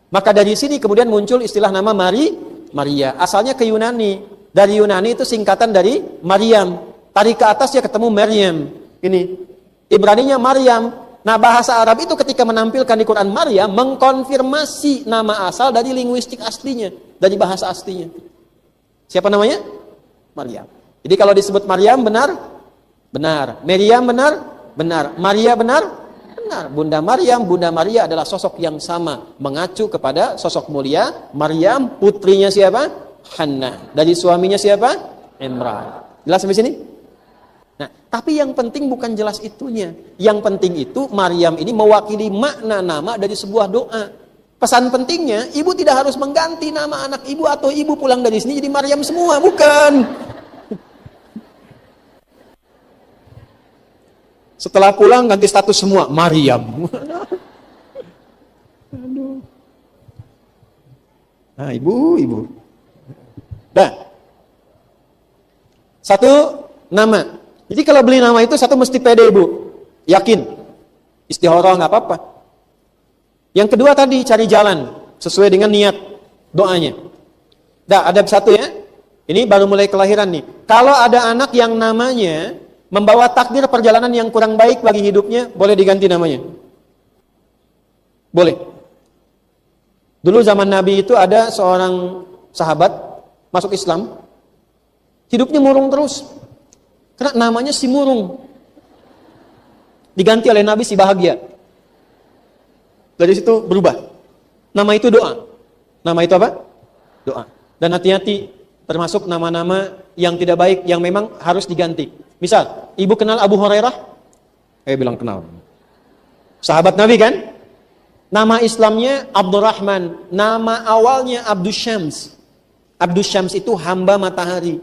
Maka dari sini kemudian muncul istilah nama Maria. Asalnya ke Yunani. Dari Yunani itu singkatan dari Maryam. Tarik ke atas ya ketemu Maryam. Ini. Ibraninya Maryam. Nah, bahasa Arab itu ketika menampilkan di Quran Maryam mengkonfirmasi nama asal dari linguistik aslinya, dari bahasa aslinya. Siapa namanya? Maryam. Jadi kalau disebut Maryam benar? Benar. Maryam benar? Benar. Maria benar? Benar. Bunda Maryam, Bunda Maria adalah sosok yang sama, mengacu kepada sosok mulia Maryam, putrinya siapa? Hannah. Dari suaminya siapa? Imran. Jelas sampai sini? Nah, tapi yang penting bukan jelas itunya. Yang penting itu Maryam ini mewakili makna nama dari sebuah doa. Pesan pentingnya, ibu tidak harus mengganti nama anak ibu atau ibu pulang dari sini jadi Maryam semua, bukan. Setelah pulang ganti status semua Maryam. Aduh. Nah, ibu. Dah. Satu nama. Jadi kalau beli nama itu satu mesti pede, ibu. Yakin. Istihoroh nggak apa-apa. Yang kedua tadi cari jalan sesuai dengan niat doanya. Dah, ada satu ya. Ini baru mulai kelahiran nih. Kalau ada anak yang namanya membawa takdir perjalanan yang kurang baik bagi hidupnya, boleh diganti namanya. Boleh. Dulu zaman Nabi itu ada seorang sahabat masuk Islam, hidupnya murung terus. Karena namanya si murung. diganti oleh Nabi si bahagia. Dari situ berubah. Nama itu doa. Nama itu apa? Doa. Dan hati-hati termasuk nama-nama yang tidak baik yang memang harus diganti. Misal, ibu kenal Abu Hurairah? Bilang kenal. Sahabat Nabi kan? Nama Islamnya Abdurrahman. Nama awalnya Abdus Syams. Abdus Syams itu hamba matahari.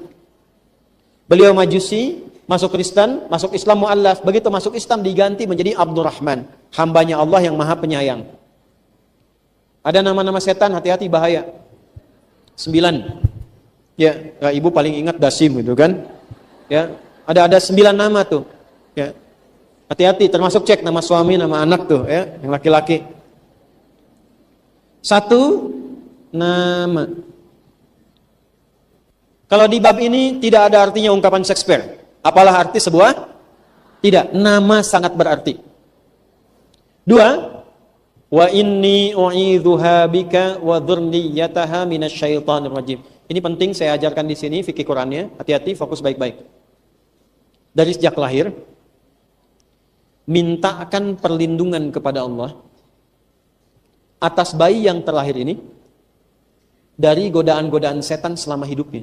Beliau Majusi, masuk Kristen, masuk Islam mu'allaf. Begitu masuk Islam diganti menjadi Abdurrahman. Hambanya Allah yang maha penyayang. Ada nama-nama setan, hati-hati bahaya. 9. Ya, ibu paling ingat Dasim gitu kan. Ya, ada 9 nama tuh. Ya. Hati-hati, termasuk cek nama suami, nama anak tuh ya, yang laki-laki. 1 nama. Kalau di bab ini tidak ada artinya ungkapan Shakespeare. Apalah arti sebuah? Tidak, nama sangat berarti. 2, wa inni u'idzuha bika wa dzurriyyataha minasyaitonir rajim. Ini penting saya ajarkan di sini fikih Qur'annya. Hati-hati, fokus baik-baik. Dari sejak lahir mintakan perlindungan kepada Allah atas bayi yang terlahir ini dari godaan-godaan setan selama hidupnya.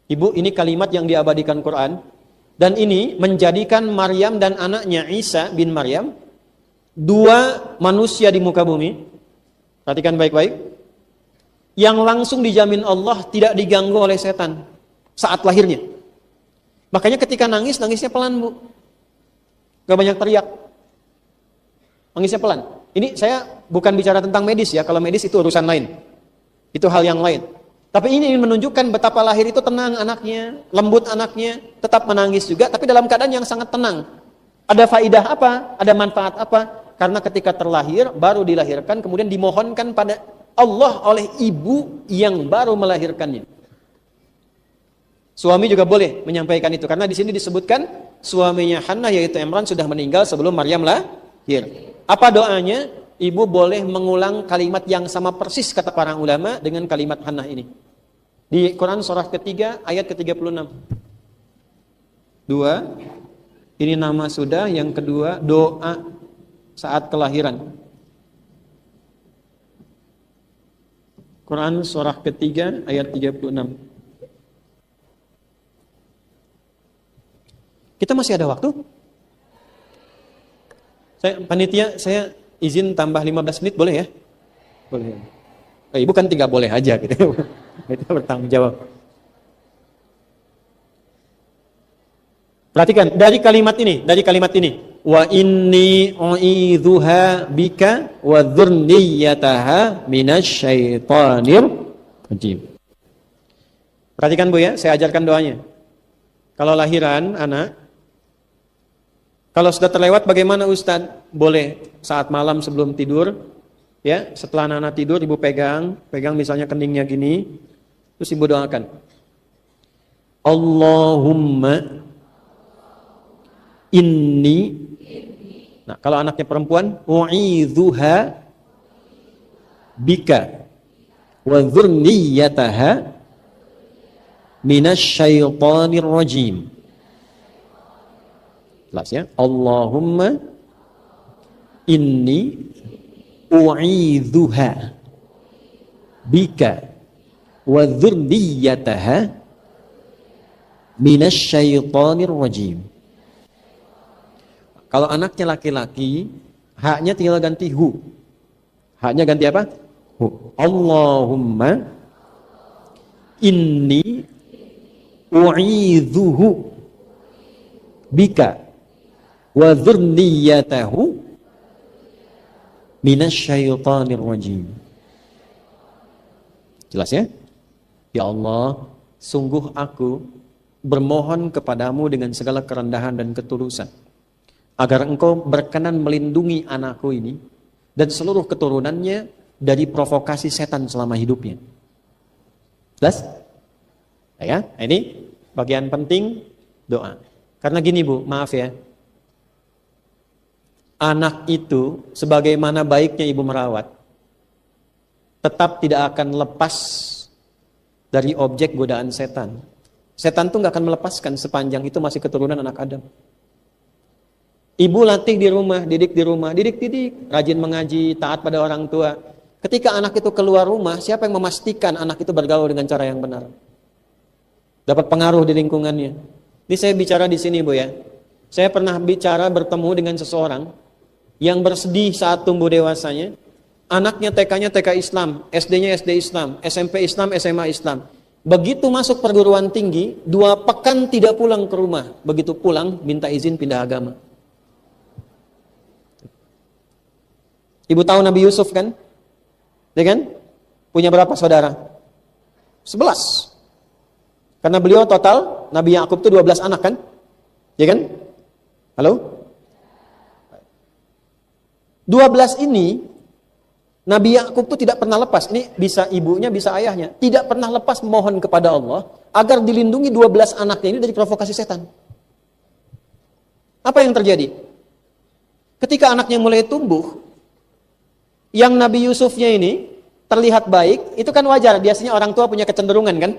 Ibu, ini kalimat yang diabadikan Quran, dan ini menjadikan Maryam dan anaknya Isa bin Maryam 2 manusia di muka bumi. Perhatikan baik-baik, yang langsung dijamin Allah tidak diganggu oleh setan saat lahirnya. Makanya ketika nangis, nangisnya pelan, Bu. Gak banyak teriak. Nangisnya pelan. Ini saya bukan bicara tentang medis ya. Kalau medis itu urusan lain. Itu hal yang lain. Tapi ini ingin menunjukkan betapa lahir itu tenang anaknya, lembut anaknya, tetap menangis juga, tapi dalam keadaan yang sangat tenang. Ada faidah apa? Ada manfaat apa? Karena ketika terlahir, baru dilahirkan, kemudian dimohonkan pada Allah oleh ibu yang baru melahirkannya. Suami juga boleh menyampaikan itu, karena di sini disebutkan suaminya Hannah yaitu Imran sudah meninggal sebelum Maryam lahir. Apa doanya? Ibu boleh mengulang kalimat yang sama persis kata para ulama dengan kalimat Hannah ini. Di Quran surah ketiga ayat ke-36. 2, ini nama sudah, yang kedua doa saat kelahiran. Quran surah ketiga ayat 36. Kita masih ada waktu? Panitia, saya izin tambah 15 menit boleh ya? Boleh. Ibu kan tinggal boleh aja gitu. Kita bertanggung jawab. Perhatikan dari kalimat ini. Wa inni u'idzuha bika wa dzurriyyataha minasyaitonir rajim. Perhatikan Bu ya, saya ajarkan doanya. Kalau lahiran anak, kalau sudah terlewat bagaimana Ustadz? Boleh saat malam sebelum tidur, ya, setelah anak tidur ibu pegang misalnya keningnya gini, terus ibu doakan. Allahumma inni. Nah, kalau anaknya perempuan, u'idzuha bika wa dzurriyyataha minasyaitonir rajim. Jelas ya? Allahumma inni u'idzuha bika wa dzurriyyataha minasyaitonir rajim. Kalau anaknya laki-laki, haknya tinggal ganti hu. Haknya ganti apa? Hu. Allahumma inni u'idzuhu bika wa dzurriyyatahu minasyaitonir rajim. Jelas ya? Ya Allah, sungguh aku bermohon kepadamu dengan segala kerendahan dan ketulusan agar engkau berkenan melindungi anakku ini dan seluruh keturunannya dari provokasi setan selama hidupnya. Jelas? Ya, ini bagian penting doa. Karena gini Bu, maaf ya. Anak itu sebagaimana baiknya ibu merawat, tetap tidak akan lepas dari objek godaan setan. Setan tuh gak akan melepaskan sepanjang itu masih keturunan anak Adam. Ibu latih di rumah, didik di rumah, didik, rajin mengaji, taat pada orang tua. Ketika anak itu keluar rumah, siapa yang memastikan anak itu bergaul dengan cara yang benar? Dapat pengaruh di lingkungannya. Ini saya bicara di sini, Bu ya. Saya pernah bicara bertemu dengan seseorang yang bersedih saat tumbuh dewasanya. Anaknya TK-nya TK Islam, SD-nya SD Islam, SMP Islam, SMA Islam. Begitu masuk perguruan tinggi, 2 pekan tidak pulang ke rumah. Begitu pulang, minta izin pindah agama. Ibu tahu Nabi Yusuf kan? Ya kan? Punya berapa saudara? 11. Karena beliau total, Nabi Yakub itu 12 anak kan? Ya kan? Halo? 12 ini, Nabi Yakub itu tidak pernah lepas. Ini bisa ibunya, bisa ayahnya. Tidak pernah lepas memohon kepada Allah, agar dilindungi 12 anaknya ini dari provokasi setan. Apa yang terjadi? Ketika anaknya mulai tumbuh, yang Nabi Yusufnya ini terlihat baik, itu kan wajar. Biasanya orang tua punya kecenderungan kan?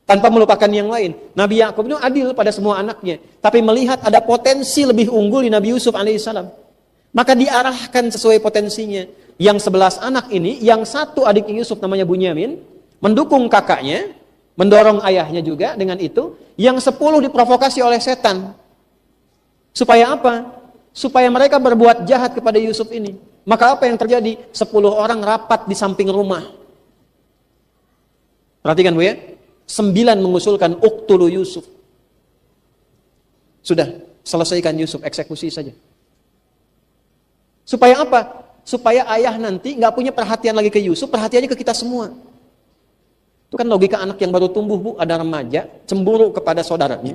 Tanpa melupakan yang lain. Nabi Yakub itu adil pada semua anaknya. Tapi melihat ada potensi lebih unggul di Nabi Yusuf alaihissalam. Maka diarahkan sesuai potensinya. Yang 11 anak ini, yang satu adik Yusuf namanya Bunyamin, mendukung kakaknya, mendorong ayahnya juga dengan itu. Yang 10 diprovokasi oleh setan. Supaya apa? Supaya mereka berbuat jahat kepada Yusuf ini. Maka apa yang terjadi? 10 orang rapat di samping rumah. Perhatikan Bu ya. 9 mengusulkan uqtulu Yusuf. Sudah, selesaikan Yusuf, eksekusi saja. Supaya apa? Supaya ayah nanti nggak punya perhatian lagi ke Yusuf, perhatiannya ke kita semua. Itu kan logika anak yang baru tumbuh, Bu. Ada remaja, cemburu kepada saudaranya.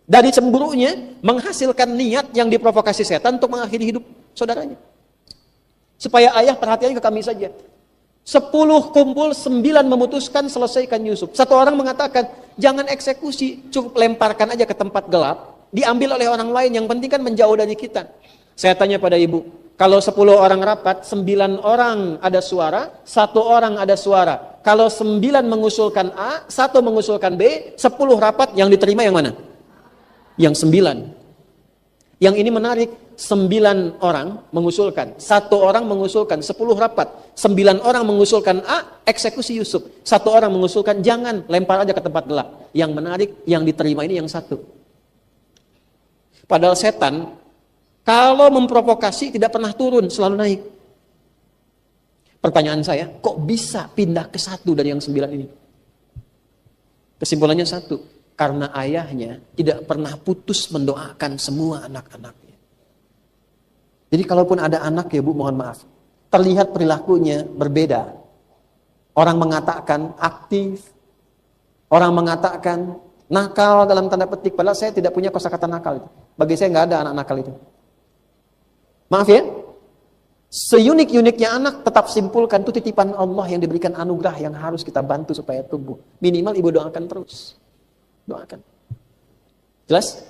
Dari cemburunya, menghasilkan niat yang diprovokasi setan untuk mengakhiri hidup saudaranya. Supaya ayah perhatiannya ke kami saja. 10 kumpul, 9 memutuskan selesaikan Yusuf. Satu orang mengatakan, jangan eksekusi, cukup lemparkan aja ke tempat gelap, diambil oleh orang lain, yang penting kan menjauh dari kita. Saya tanya pada ibu, kalau 10 orang rapat, 9 orang ada suara, 1 orang ada suara. Kalau 9 mengusulkan A, 1 mengusulkan B, 10 rapat, yang diterima yang mana? Yang 9. Yang ini menarik, 9 orang mengusulkan, 1 orang mengusulkan, 10 rapat, 9 orang mengusulkan A, eksekusi Yusuf. 1 orang mengusulkan jangan, lempar aja ke tempat gelap. Yang menarik, yang diterima ini yang 1. Padahal setan, kalau memprovokasi tidak pernah turun, selalu naik. Pertanyaan saya, kok bisa pindah ke 1 dari yang 9 ini? Kesimpulannya 1. Karena ayahnya tidak pernah putus mendoakan semua anak-anaknya. Jadi kalaupun ada anak ya Bu, mohon maaf, terlihat perilakunya berbeda. Orang mengatakan aktif, orang mengatakan nakal dalam tanda petik, padahal saya tidak punya kosakata nakal itu. Bagi saya nggak ada anak nakal itu. Maaf ya, seunik-uniknya anak tetap simpulkan itu titipan Allah yang diberikan anugerah yang harus kita bantu supaya tumbuh. Minimal ibu doakan terus. Doakan. Jelas?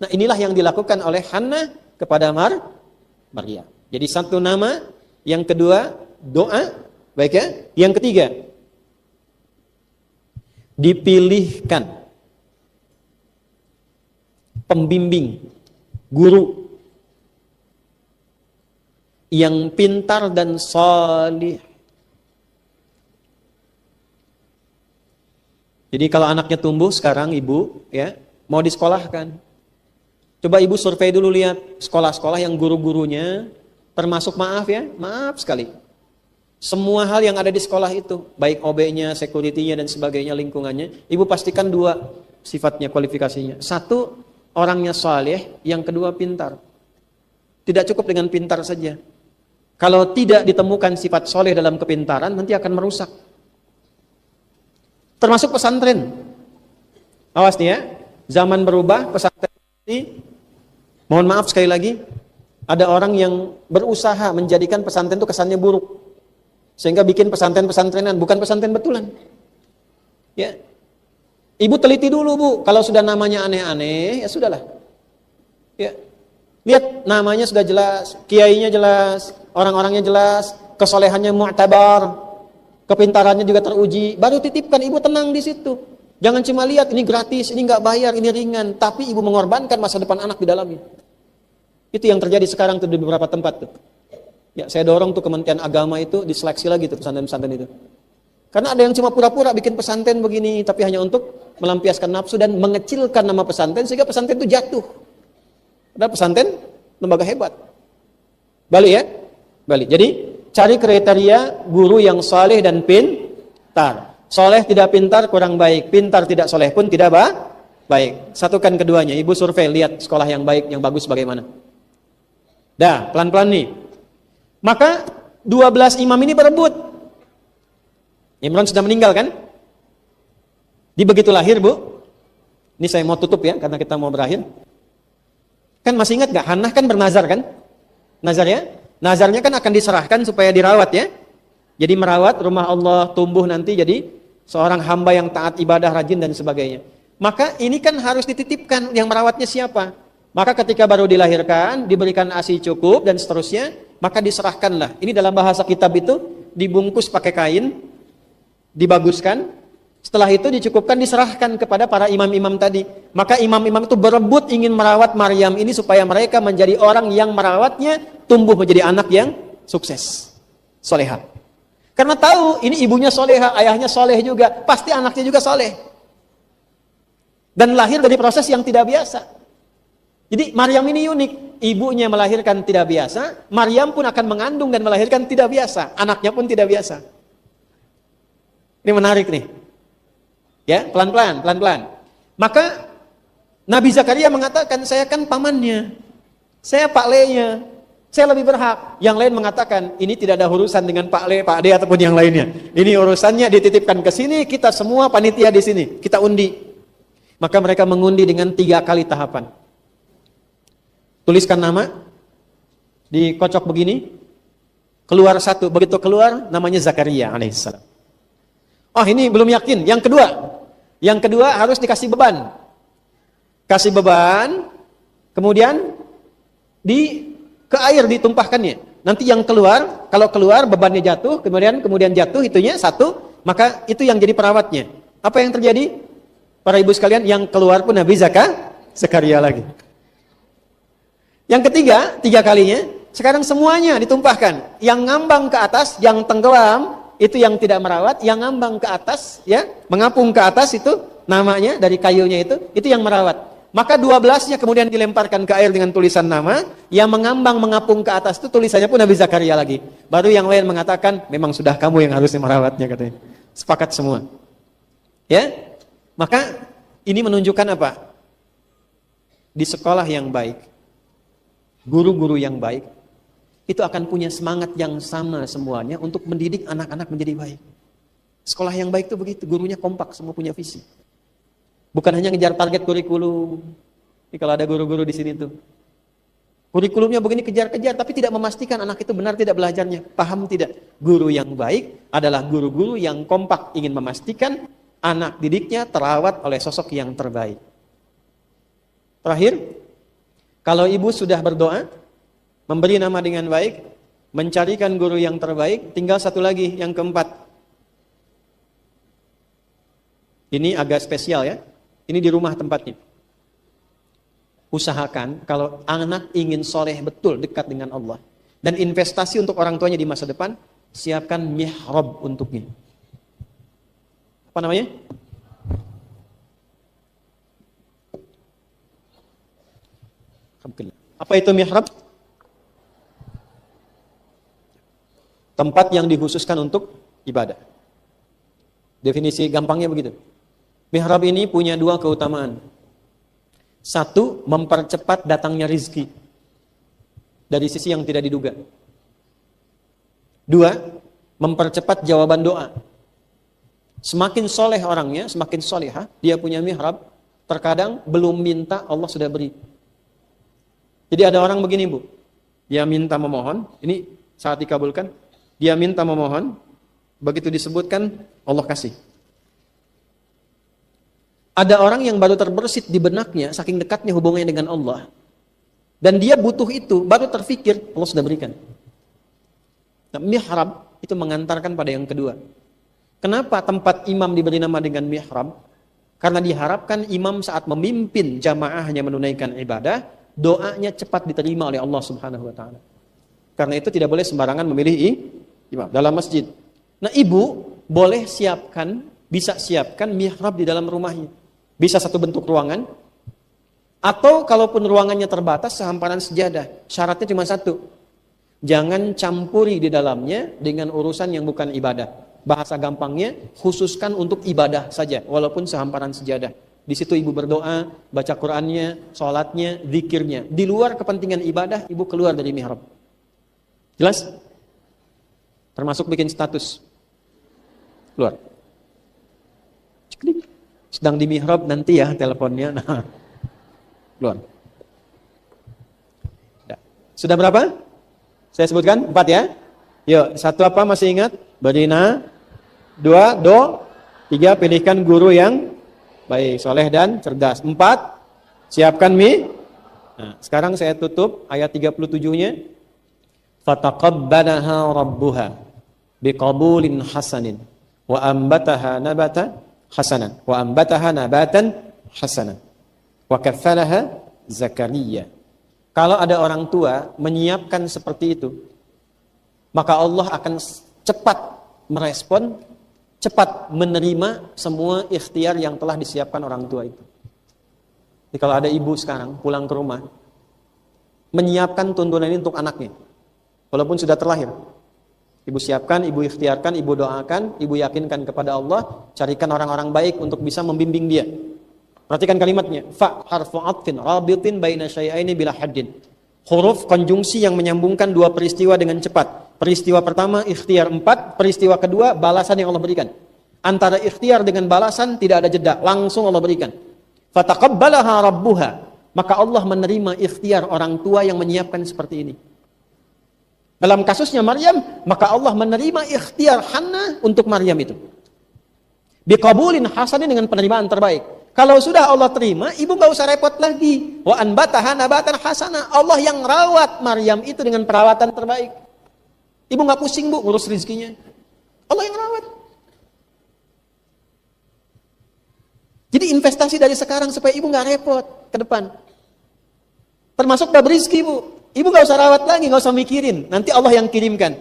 Nah inilah yang dilakukan oleh Hannah kepada Maryam. Jadi 1 nama, yang kedua doa, baik ya. Yang ketiga, dipilihkan pembimbing, guru yang pintar dan salih. Jadi kalau anaknya tumbuh sekarang ibu ya mau disekolahkan, coba ibu survei dulu, lihat sekolah-sekolah yang guru-gurunya termasuk maaf sekali. Semua hal yang ada di sekolah itu, baik OB-nya, security-nya dan sebagainya, lingkungannya, ibu pastikan 2 sifatnya, kualifikasinya. 1, orangnya saleh, yang kedua pintar. Tidak cukup dengan pintar saja. Kalau tidak ditemukan sifat saleh dalam kepintaran, nanti akan merusak. Termasuk pesantren. Awas nih ya, zaman berubah, pesantren ini, mohon maaf sekali lagi, ada orang yang berusaha menjadikan pesantren itu kesannya buruk. Sehingga bikin pesantren-pesantrenan, bukan pesantren betulan. Ya. Ibu teliti dulu Bu, kalau sudah namanya aneh-aneh, ya sudahlah. Ya. Lihat namanya sudah jelas, kiainya jelas, orang-orangnya jelas, kesolehannya mu'tabar, kepintarannya juga teruji, baru titipkan, ibu tenang di situ. Jangan cuma lihat ini gratis, ini nggak bayar, ini ringan, tapi ibu mengorbankan masa depan anak di dalamnya. Itu yang terjadi sekarang tuh di beberapa tempat tuh. Ya, saya dorong tuh Kementerian Agama itu diseleksi lagi tuh pesantren-pesantren itu. Karena ada yang cuma pura-pura bikin pesantren begini, tapi hanya untuk melampiaskan nafsu dan mengecilkan nama pesantren sehingga pesantren itu jatuh. Padahal pesantren lembaga hebat. Balik ya, balik. Jadi cari kriteria guru yang soleh dan pintar. Soleh tidak pintar kurang baik, pintar tidak soleh pun tidak baik. Satukan keduanya. Ibu survei lihat sekolah yang baik, yang bagus bagaimana. Dah, pelan-pelan nih. Maka 12 imam ini berebut. Imran sudah meninggal kan? Di begitu lahir, Bu. Ini saya mau tutup ya, karena kita mau berakhir. Kan masih ingat gak? Hannah kan bernazar kan? Nazar ya? Nazarnya kan akan diserahkan supaya dirawat ya. Jadi merawat rumah Allah tumbuh nanti jadi seorang hamba yang taat ibadah, rajin dan sebagainya. Maka ini kan harus dititipkan, yang merawatnya siapa? Maka ketika baru dilahirkan, diberikan ASI cukup dan seterusnya, maka diserahkanlah. Ini dalam bahasa kitab itu dibungkus pakai kain, dibaguskan. Setelah itu dicukupkan, diserahkan kepada para imam-imam tadi. Maka imam-imam itu berebut ingin merawat Maryam ini supaya mereka menjadi orang yang merawatnya tumbuh menjadi anak yang sukses, solehah. Karena tahu ini ibunya solehah, ayahnya soleh juga, pasti anaknya juga soleh. Dan lahir dari proses yang tidak biasa. Jadi Maryam ini unik, ibunya melahirkan tidak biasa, Maryam pun akan mengandung dan melahirkan tidak biasa, anaknya pun tidak biasa. Ini menarik nih. Ya, pelan-pelan, pelan-pelan. Maka Nabi Zakaria mengatakan, saya kan pamannya, saya Pak Le-nya, saya lebih berhak. Yang lain mengatakan, ini tidak ada urusan dengan Pak Le, Pak D ataupun yang lainnya. Ini urusannya dititipkan ke sini, kita semua panitia di sini, kita undi. Maka mereka mengundi dengan 3 kali tahapan. Tuliskan nama, dikocok begini, keluar 1, begitu keluar namanya Zakaria alaihissalam. Oh ini belum yakin, yang kedua harus dikasih beban. Kasih beban, kemudian ke air ditumpahkannya. Nanti yang keluar, kalau keluar bebannya jatuh, kemudian jatuh itunya 1, maka itu yang jadi perawatnya. Apa yang terjadi? Para ibu sekalian, yang keluar pun Nabi Zakaria lagi. Yang ketiga, 3 kalinya, sekarang semuanya ditumpahkan. Yang ngambang ke atas, yang tenggelam, itu yang tidak merawat. Yang ngambang ke atas, ya, mengapung ke atas itu, namanya dari kayunya itu yang merawat. Maka 12-nya kemudian dilemparkan ke air dengan tulisan nama. Yang mengambang, mengapung ke atas itu tulisannya pun Nabi Zakaria lagi. Baru yang lain mengatakan, memang sudah kamu yang harusnya merawatnya katanya. Sepakat semua. Ya, maka ini menunjukkan apa? Di sekolah yang baik, guru-guru yang baik, itu akan punya semangat yang sama semuanya untuk mendidik anak-anak menjadi baik. Sekolah yang baik itu begitu, gurunya kompak, semua punya visi. Bukan hanya ngejar target kurikulum. Ini kalau ada guru-guru di sini tuh, kurikulumnya begini kejar-kejar, tapi tidak memastikan anak itu benar tidak belajarnya, paham tidak. Guru yang baik adalah guru-guru yang kompak, ingin memastikan anak didiknya terawat oleh sosok yang terbaik. Terakhir, kalau ibu sudah berdoa, memberi nama dengan baik, mencarikan guru yang terbaik, tinggal satu lagi, yang keempat. Ini agak spesial ya. Ini di rumah tempatnya. Usahakan kalau anak ingin soleh betul dekat dengan Allah, dan investasi untuk orang tuanya di masa depan, siapkan mihrab untuknya. Apa namanya? Apa itu mihrab? Tempat yang dikhususkan untuk ibadah. Definisi gampangnya begitu. Mihrab ini punya 2 keutamaan. 1, mempercepat datangnya rizki dari sisi yang tidak diduga. 2, mempercepat jawaban doa. Semakin soleh orangnya, semakin solehah, dia punya mihrab, terkadang belum minta Allah sudah beri. Jadi ada orang begini Bu, dia minta memohon, ini saat dikabulkan, dia minta memohon, begitu disebutkan Allah kasih. Ada orang yang baru terbersit di benaknya, saking dekatnya hubungannya dengan Allah, dan dia butuh itu, baru terfikir Allah sudah berikan. Nah, mihrab itu mengantarkan pada yang kedua. Kenapa tempat imam diberi nama dengan mihrab? Karena diharapkan imam saat memimpin jamaahnya menunaikan ibadah, doanya cepat diterima oleh Allah Subhanahu wa taala. Karena itu tidak boleh sembarangan memilih imam dalam masjid. Nah, ibu boleh bisa siapkan mihrab di dalam rumahnya. Bisa satu bentuk ruangan, atau kalaupun ruangannya terbatas, sehamparan sejadah. Syaratnya cuma satu, jangan campuri di dalamnya dengan urusan yang bukan ibadah. Bahasa gampangnya, khususkan untuk ibadah saja, walaupun sehamparan sejadah. Di situ ibu berdoa, baca Qur'annya, sholatnya, zikirnya. Di luar kepentingan ibadah, ibu keluar dari mihrab. Jelas? Termasuk bikin status. Keluar. Sedang di mihrab nanti ya teleponnya. Nah, keluar. Sudah berapa? Saya sebutkan 4 ya. Yuk, 1 apa masih ingat? Badina. 2, 3, pilihkan guru yang baik, soleh dan cerdas. 4, siapkan Nah, sekarang saya tutup ayat 37-nya. Fataqabbalaha rabbuha biqabulin hasanin wa ambataha nabatan hasanan wa kaffalaha Zakaria. Kalau ada orang tua menyiapkan seperti itu, maka Allah akan cepat merespon, cepat menerima semua ikhtiar yang telah disiapkan orang tua itu. Jadi kalau ada ibu sekarang pulang ke rumah, menyiapkan tuntunan ini untuk anaknya, walaupun sudah terlahir, ibu siapkan, ibu ikhtiarkan, ibu doakan, ibu yakinkan kepada Allah, carikan orang-orang baik untuk bisa membimbing dia. Perhatikan kalimatnya, fa harfu atfin rabitin baina syai'aini bila haddin. Huruf konjungsi yang menyambungkan 2 peristiwa dengan cepat. Peristiwa pertama ikhtiar 4, peristiwa kedua balasan yang Allah berikan. Antara ikhtiar dengan balasan tidak ada jeda, langsung Allah berikan. Fataqabbalaha rabbuha, maka Allah menerima ikhtiar orang tua yang menyiapkan seperti ini. Dalam kasusnya Maryam, maka Allah menerima ikhtiar Hannah untuk Maryam itu. Biqabulin hasanin, dengan penerimaan terbaik. Kalau sudah Allah terima, ibu gak usah repot lagi. Wa anbataha nabatan hasana. Allah yang rawat Maryam itu dengan perawatan terbaik. Ibu gak pusing bu ngurus rezekinya. Allah yang rawat. Jadi investasi dari sekarang supaya ibu gak repot ke depan. Termasuk bab rezeki bu. Ibu gak usah rawat lagi, gak usah mikirin. Nanti Allah yang kirimkan.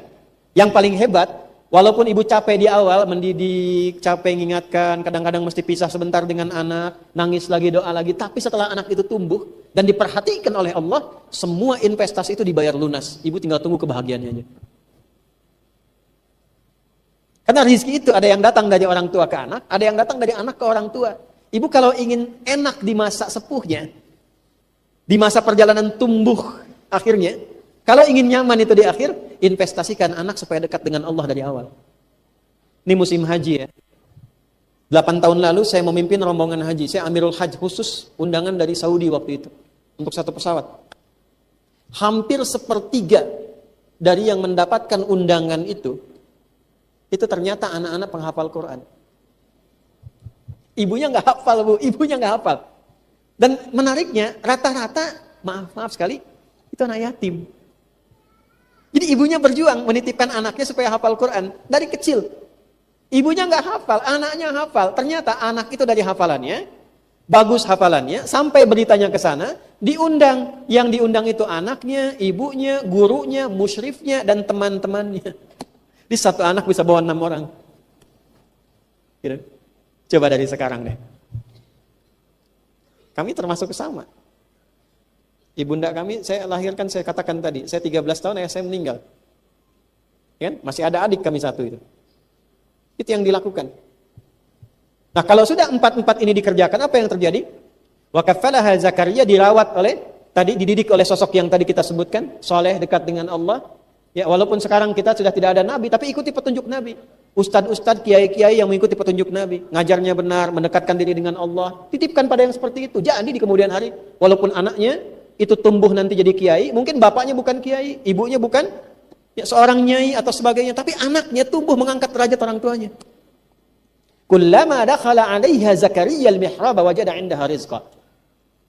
Yang paling hebat, walaupun ibu capek di awal, mendidik, capek mengingatkan, kadang-kadang mesti pisah sebentar dengan anak, nangis lagi, doa lagi. Tapi setelah anak itu tumbuh dan diperhatikan oleh Allah, semua investasi itu dibayar lunas. Ibu tinggal tunggu kebahagiaannya aja. Karena rezeki itu ada yang datang dari orang tua ke anak, ada yang datang dari anak ke orang tua. Ibu kalau ingin enak di masa sepuhnya, di masa perjalanan tumbuh akhirnya, kalau ingin nyaman itu di akhir, investasikan anak supaya dekat dengan Allah dari awal. Ini musim haji ya. 8 tahun lalu saya memimpin rombongan haji. Saya Amirul Hajj khusus, undangan dari Saudi waktu itu. Untuk 1 pesawat. Hampir 1/3 dari yang mendapatkan undangan itu ternyata anak-anak penghafal Quran. Ibunya nggak hafal bu, ibunya nggak hafal. Dan menariknya, rata-rata, maaf sekali, itu anak yatim. Jadi ibunya berjuang menitipkan anaknya supaya hafal Quran dari kecil. Ibunya nggak hafal, anaknya hafal. Ternyata anak itu dari hafalannya, bagus hafalannya, sampai beritanya ke sana, diundang. Yang diundang itu anaknya, ibunya, gurunya, musyrifnya, dan teman-temannya. Di satu anak bisa bawa 6 orang. Gitu. Coba dari sekarang deh. Kami termasuk sama. Ibunda kami, saya lahirkan, saya katakan tadi, saya 13 tahun, ayah saya meninggal. Kan? Masih ada adik kami 1 itu. Itu yang dilakukan. Nah kalau sudah 4 ini dikerjakan, apa yang terjadi? Wa kaffalaha Zakaria, dirawat oleh, tadi dididik oleh sosok yang tadi kita sebutkan, soleh, dekat dengan Allah. Ya walaupun sekarang kita sudah tidak ada nabi, tapi ikuti petunjuk nabi. Ustadz-ustadz, kiai-kiai yang mengikuti petunjuk nabi, ngajarnya benar, mendekatkan diri dengan Allah, titipkan pada yang seperti itu. Jadi di kemudian hari, walaupun anaknya itu tumbuh nanti jadi kiai, mungkin bapaknya bukan kiai, ibunya bukan ya, seorang nyai atau sebagainya, tapi anaknya tumbuh mengangkat derajat orang tuanya. Kullama dakhala 'alaiha Zakaria al-mihrab wajada 'indaha rizqa.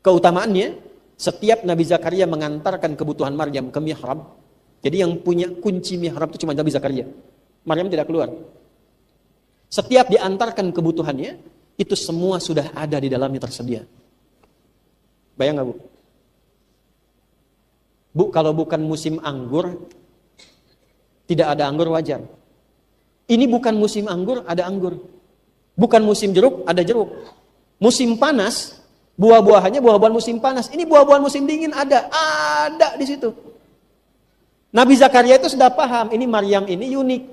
Keutamaannya, setiap Nabi Zakaria mengantarkan kebutuhan Maryam ke mihrab. Jadi yang punya kunci mihrab itu cuma Nabi Zakaria. Maryam tidak keluar. Setiap diantarkan kebutuhannya, itu semua sudah ada di dalamnya tersedia. Bayang nggak bu? Bu, kalau bukan musim anggur, tidak ada anggur wajar. Ini bukan musim anggur, ada anggur. Bukan musim jeruk, ada jeruk. Musim panas, buah-buahannya buah-buahan musim panas. Ini buah-buahan musim dingin ada di situ. Nabi Zakaria itu sudah paham, ini Maryam ini unik.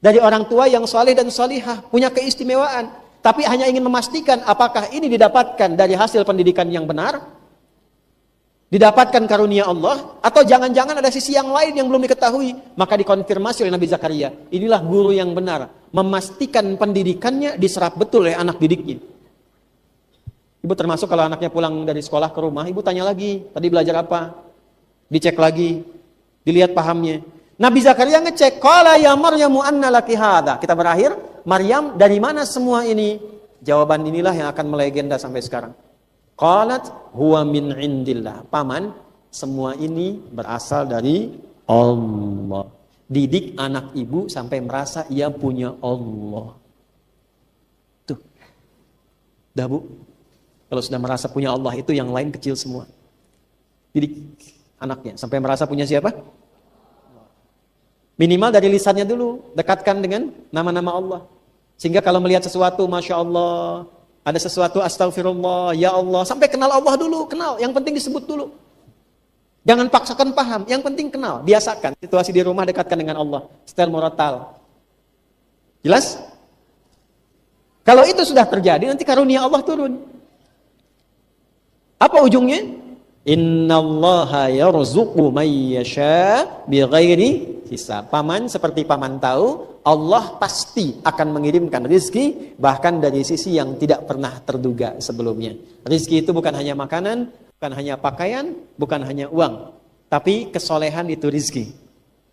Dari orang tua yang soleh dan solihah, punya keistimewaan. Tapi hanya ingin memastikan apakah ini didapatkan dari hasil pendidikan yang benar, didapatkan karunia Allah, atau jangan-jangan ada sisi yang lain yang belum diketahui. Maka dikonfirmasi oleh Nabi Zakaria, inilah guru yang benar, memastikan pendidikannya diserap betul oleh anak didiknya. Ibu termasuk kalau anaknya pulang dari sekolah ke rumah, ibu tanya lagi, tadi belajar apa? Dicek lagi, dilihat pahamnya. Nabi Zakaria ngecek, qala ya Maryamu anna laki hadza. Kita berakhir, Maryam, dari mana semua ini? Jawaban inilah yang akan melegenda sampai sekarang. Qalat huwa min indillah. Paman, semua ini berasal dari Allah. Didik anak ibu sampai merasa ia punya Allah. Tuh. Dah Bu. Kalau sudah merasa punya Allah itu yang lain kecil semua. Didik anaknya sampai merasa punya siapa? Minimal dari lisannya dulu. Dekatkan dengan nama-nama Allah. Sehingga kalau melihat sesuatu, Masya Allah, ada sesuatu, astagfirullah, ya Allah. Sampai kenal Allah dulu, kenal. Yang penting disebut dulu. Jangan paksakan paham, yang penting kenal. Biasakan, situasi di rumah dekatkan dengan Allah. Setel murattal. Jelas? Kalau itu sudah terjadi, nanti karunia Allah turun. Apa ujungnya? Innallaha yarzuqu may yasha bighairi hisab. Paman seperti paman tahu, Allah pasti akan mengirimkan rizki bahkan dari sisi yang tidak pernah terduga sebelumnya. Rizki itu bukan hanya makanan, bukan hanya pakaian, bukan hanya uang, tapi kesolehan itu rizki,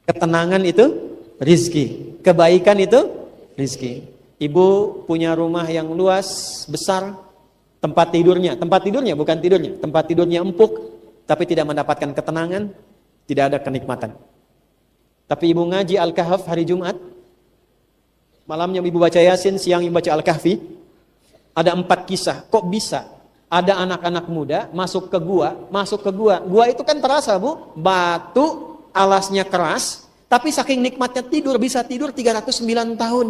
ketenangan itu rizki, kebaikan itu rizki. Ibu punya rumah yang luas, besar, tempat tidurnya bukan tidurnya, tempat tidurnya empuk, tapi tidak mendapatkan ketenangan, tidak ada kenikmatan. Tapi ibu ngaji Al-Kahf hari Jumat, malamnya ibu baca Yasin, siang ibu baca Al-Kahfi, ada 4 kisah. Kok bisa ada anak-anak muda masuk ke gua? Gua itu kan terasa Bu, batu, alasnya keras, tapi saking nikmatnya tidur, bisa tidur 309 tahun.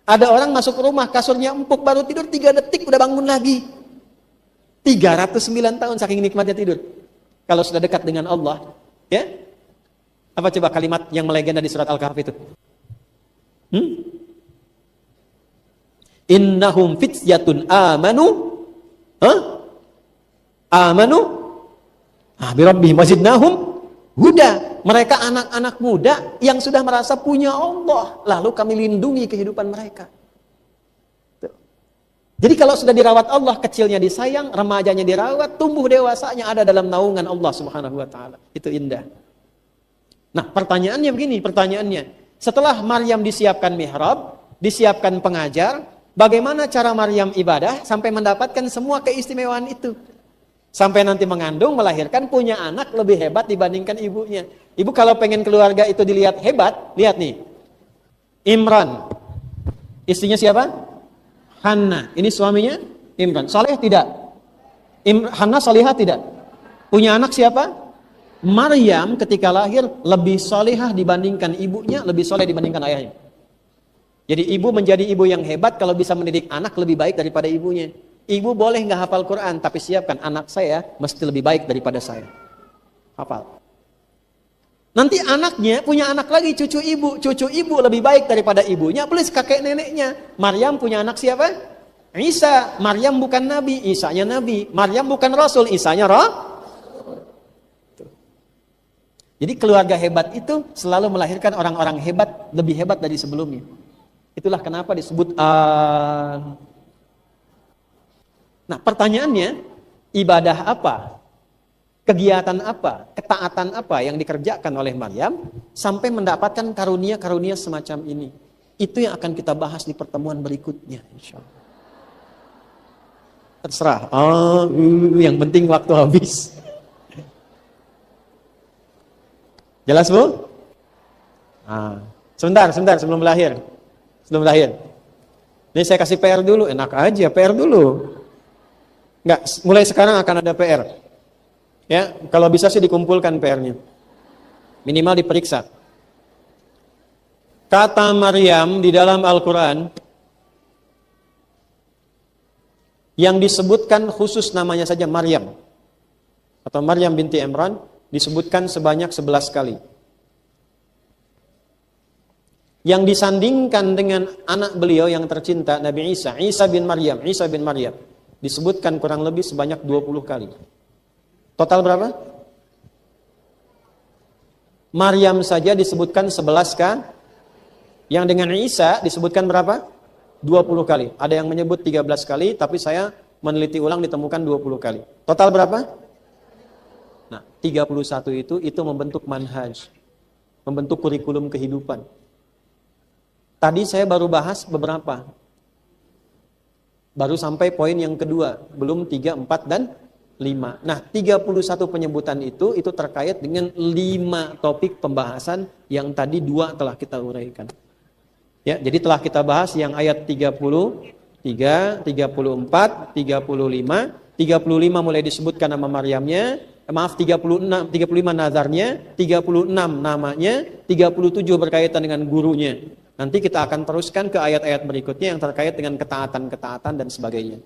Ada orang masuk rumah, kasurnya empuk, baru tidur 3 detik udah bangun lagi. 309 tahun saking nikmatnya tidur. Kalau sudah dekat dengan Allah, ya. Apa coba kalimat yang melegenda di surat Al-Kahf itu? Innahum fityatun amanu bi rabbihim wazidnahum huda. Mereka anak-anak muda yang sudah merasa punya Allah, lalu kami lindungi kehidupan mereka. Jadi kalau sudah dirawat Allah, kecilnya disayang, remajanya dirawat, tumbuh dewasanya ada dalam naungan Allah Subhanahu wa taala. Itu indah. Nah, pertanyaannya begini, setelah Maryam disiapkan mihrab, disiapkan pengajar, bagaimana cara Maryam ibadah sampai mendapatkan semua keistimewaan itu? Sampai nanti mengandung, melahirkan, punya anak lebih hebat dibandingkan ibunya. Ibu kalau pengen keluarga itu dilihat hebat, lihat nih. Imran. Istrinya siapa? Hannah. Ini suaminya Imran. Saleh tidak? Hannah salihah tidak? Punya anak siapa? Maryam ketika lahir lebih salihah dibandingkan ibunya, lebih saleh dibandingkan ayahnya. Jadi ibu menjadi ibu yang hebat kalau bisa mendidik anak lebih baik daripada ibunya. Ibu boleh nggak hafal Quran, tapi siapkan anak saya mesti lebih baik daripada saya. Hafal. Nanti anaknya punya anak lagi, cucu ibu lebih baik daripada ibunya, plus kakek neneknya. Maryam punya anak siapa? Isa. Maryam bukan nabi, Isanya nabi. Maryam bukan rasul, Isanya roh. Jadi keluarga hebat itu selalu melahirkan orang-orang hebat, lebih hebat dari sebelumnya. Itulah kenapa disebut Nah, pertanyaannya, ibadah apa, kegiatan apa, ketaatan apa yang dikerjakan oleh Maryam sampai mendapatkan karunia-karunia semacam ini? Itu yang akan kita bahas di pertemuan berikutnya, insyaallah. Terserah. Yang penting waktu habis. Jelas, Bu? Sebentar sebelum lahir. Ini saya kasih PR dulu, enak aja PR dulu. Enggak, mulai sekarang akan ada PR. Ya, kalau bisa sih dikumpulkan PR-nya. Minimal diperiksa. Kata Maryam di dalam Al-Quran, yang disebutkan khusus namanya saja Maryam, atau Maryam binti Imran, disebutkan sebanyak 11 kali. Yang disandingkan dengan anak beliau yang tercinta, Nabi Isa, Isa bin Maryam, disebutkan kurang lebih sebanyak 20 kali. Total berapa? Maryam saja disebutkan 11 kali. Yang dengan Isa disebutkan berapa? 20 kali. Ada yang menyebut 13 kali, tapi saya meneliti ulang ditemukan 20 kali. Total berapa? Nah, 31 itu membentuk manhaj. Membentuk kurikulum kehidupan. Tadi saya baru bahas beberapa. Baru sampai poin yang kedua. Belum 3, 4, dan 5. Nah, 31 penyebutan itu terkait dengan 5 topik pembahasan yang tadi 2 telah kita uraikan. Ya, jadi telah kita bahas yang ayat 33, 34, 35. 35 mulai disebutkan nama Maryamnya, 35 nazarnya, 36 namanya, 37 berkaitan dengan gurunya. Nanti kita akan teruskan ke ayat-ayat berikutnya yang terkait dengan ketaatan-ketaatan dan sebagainya.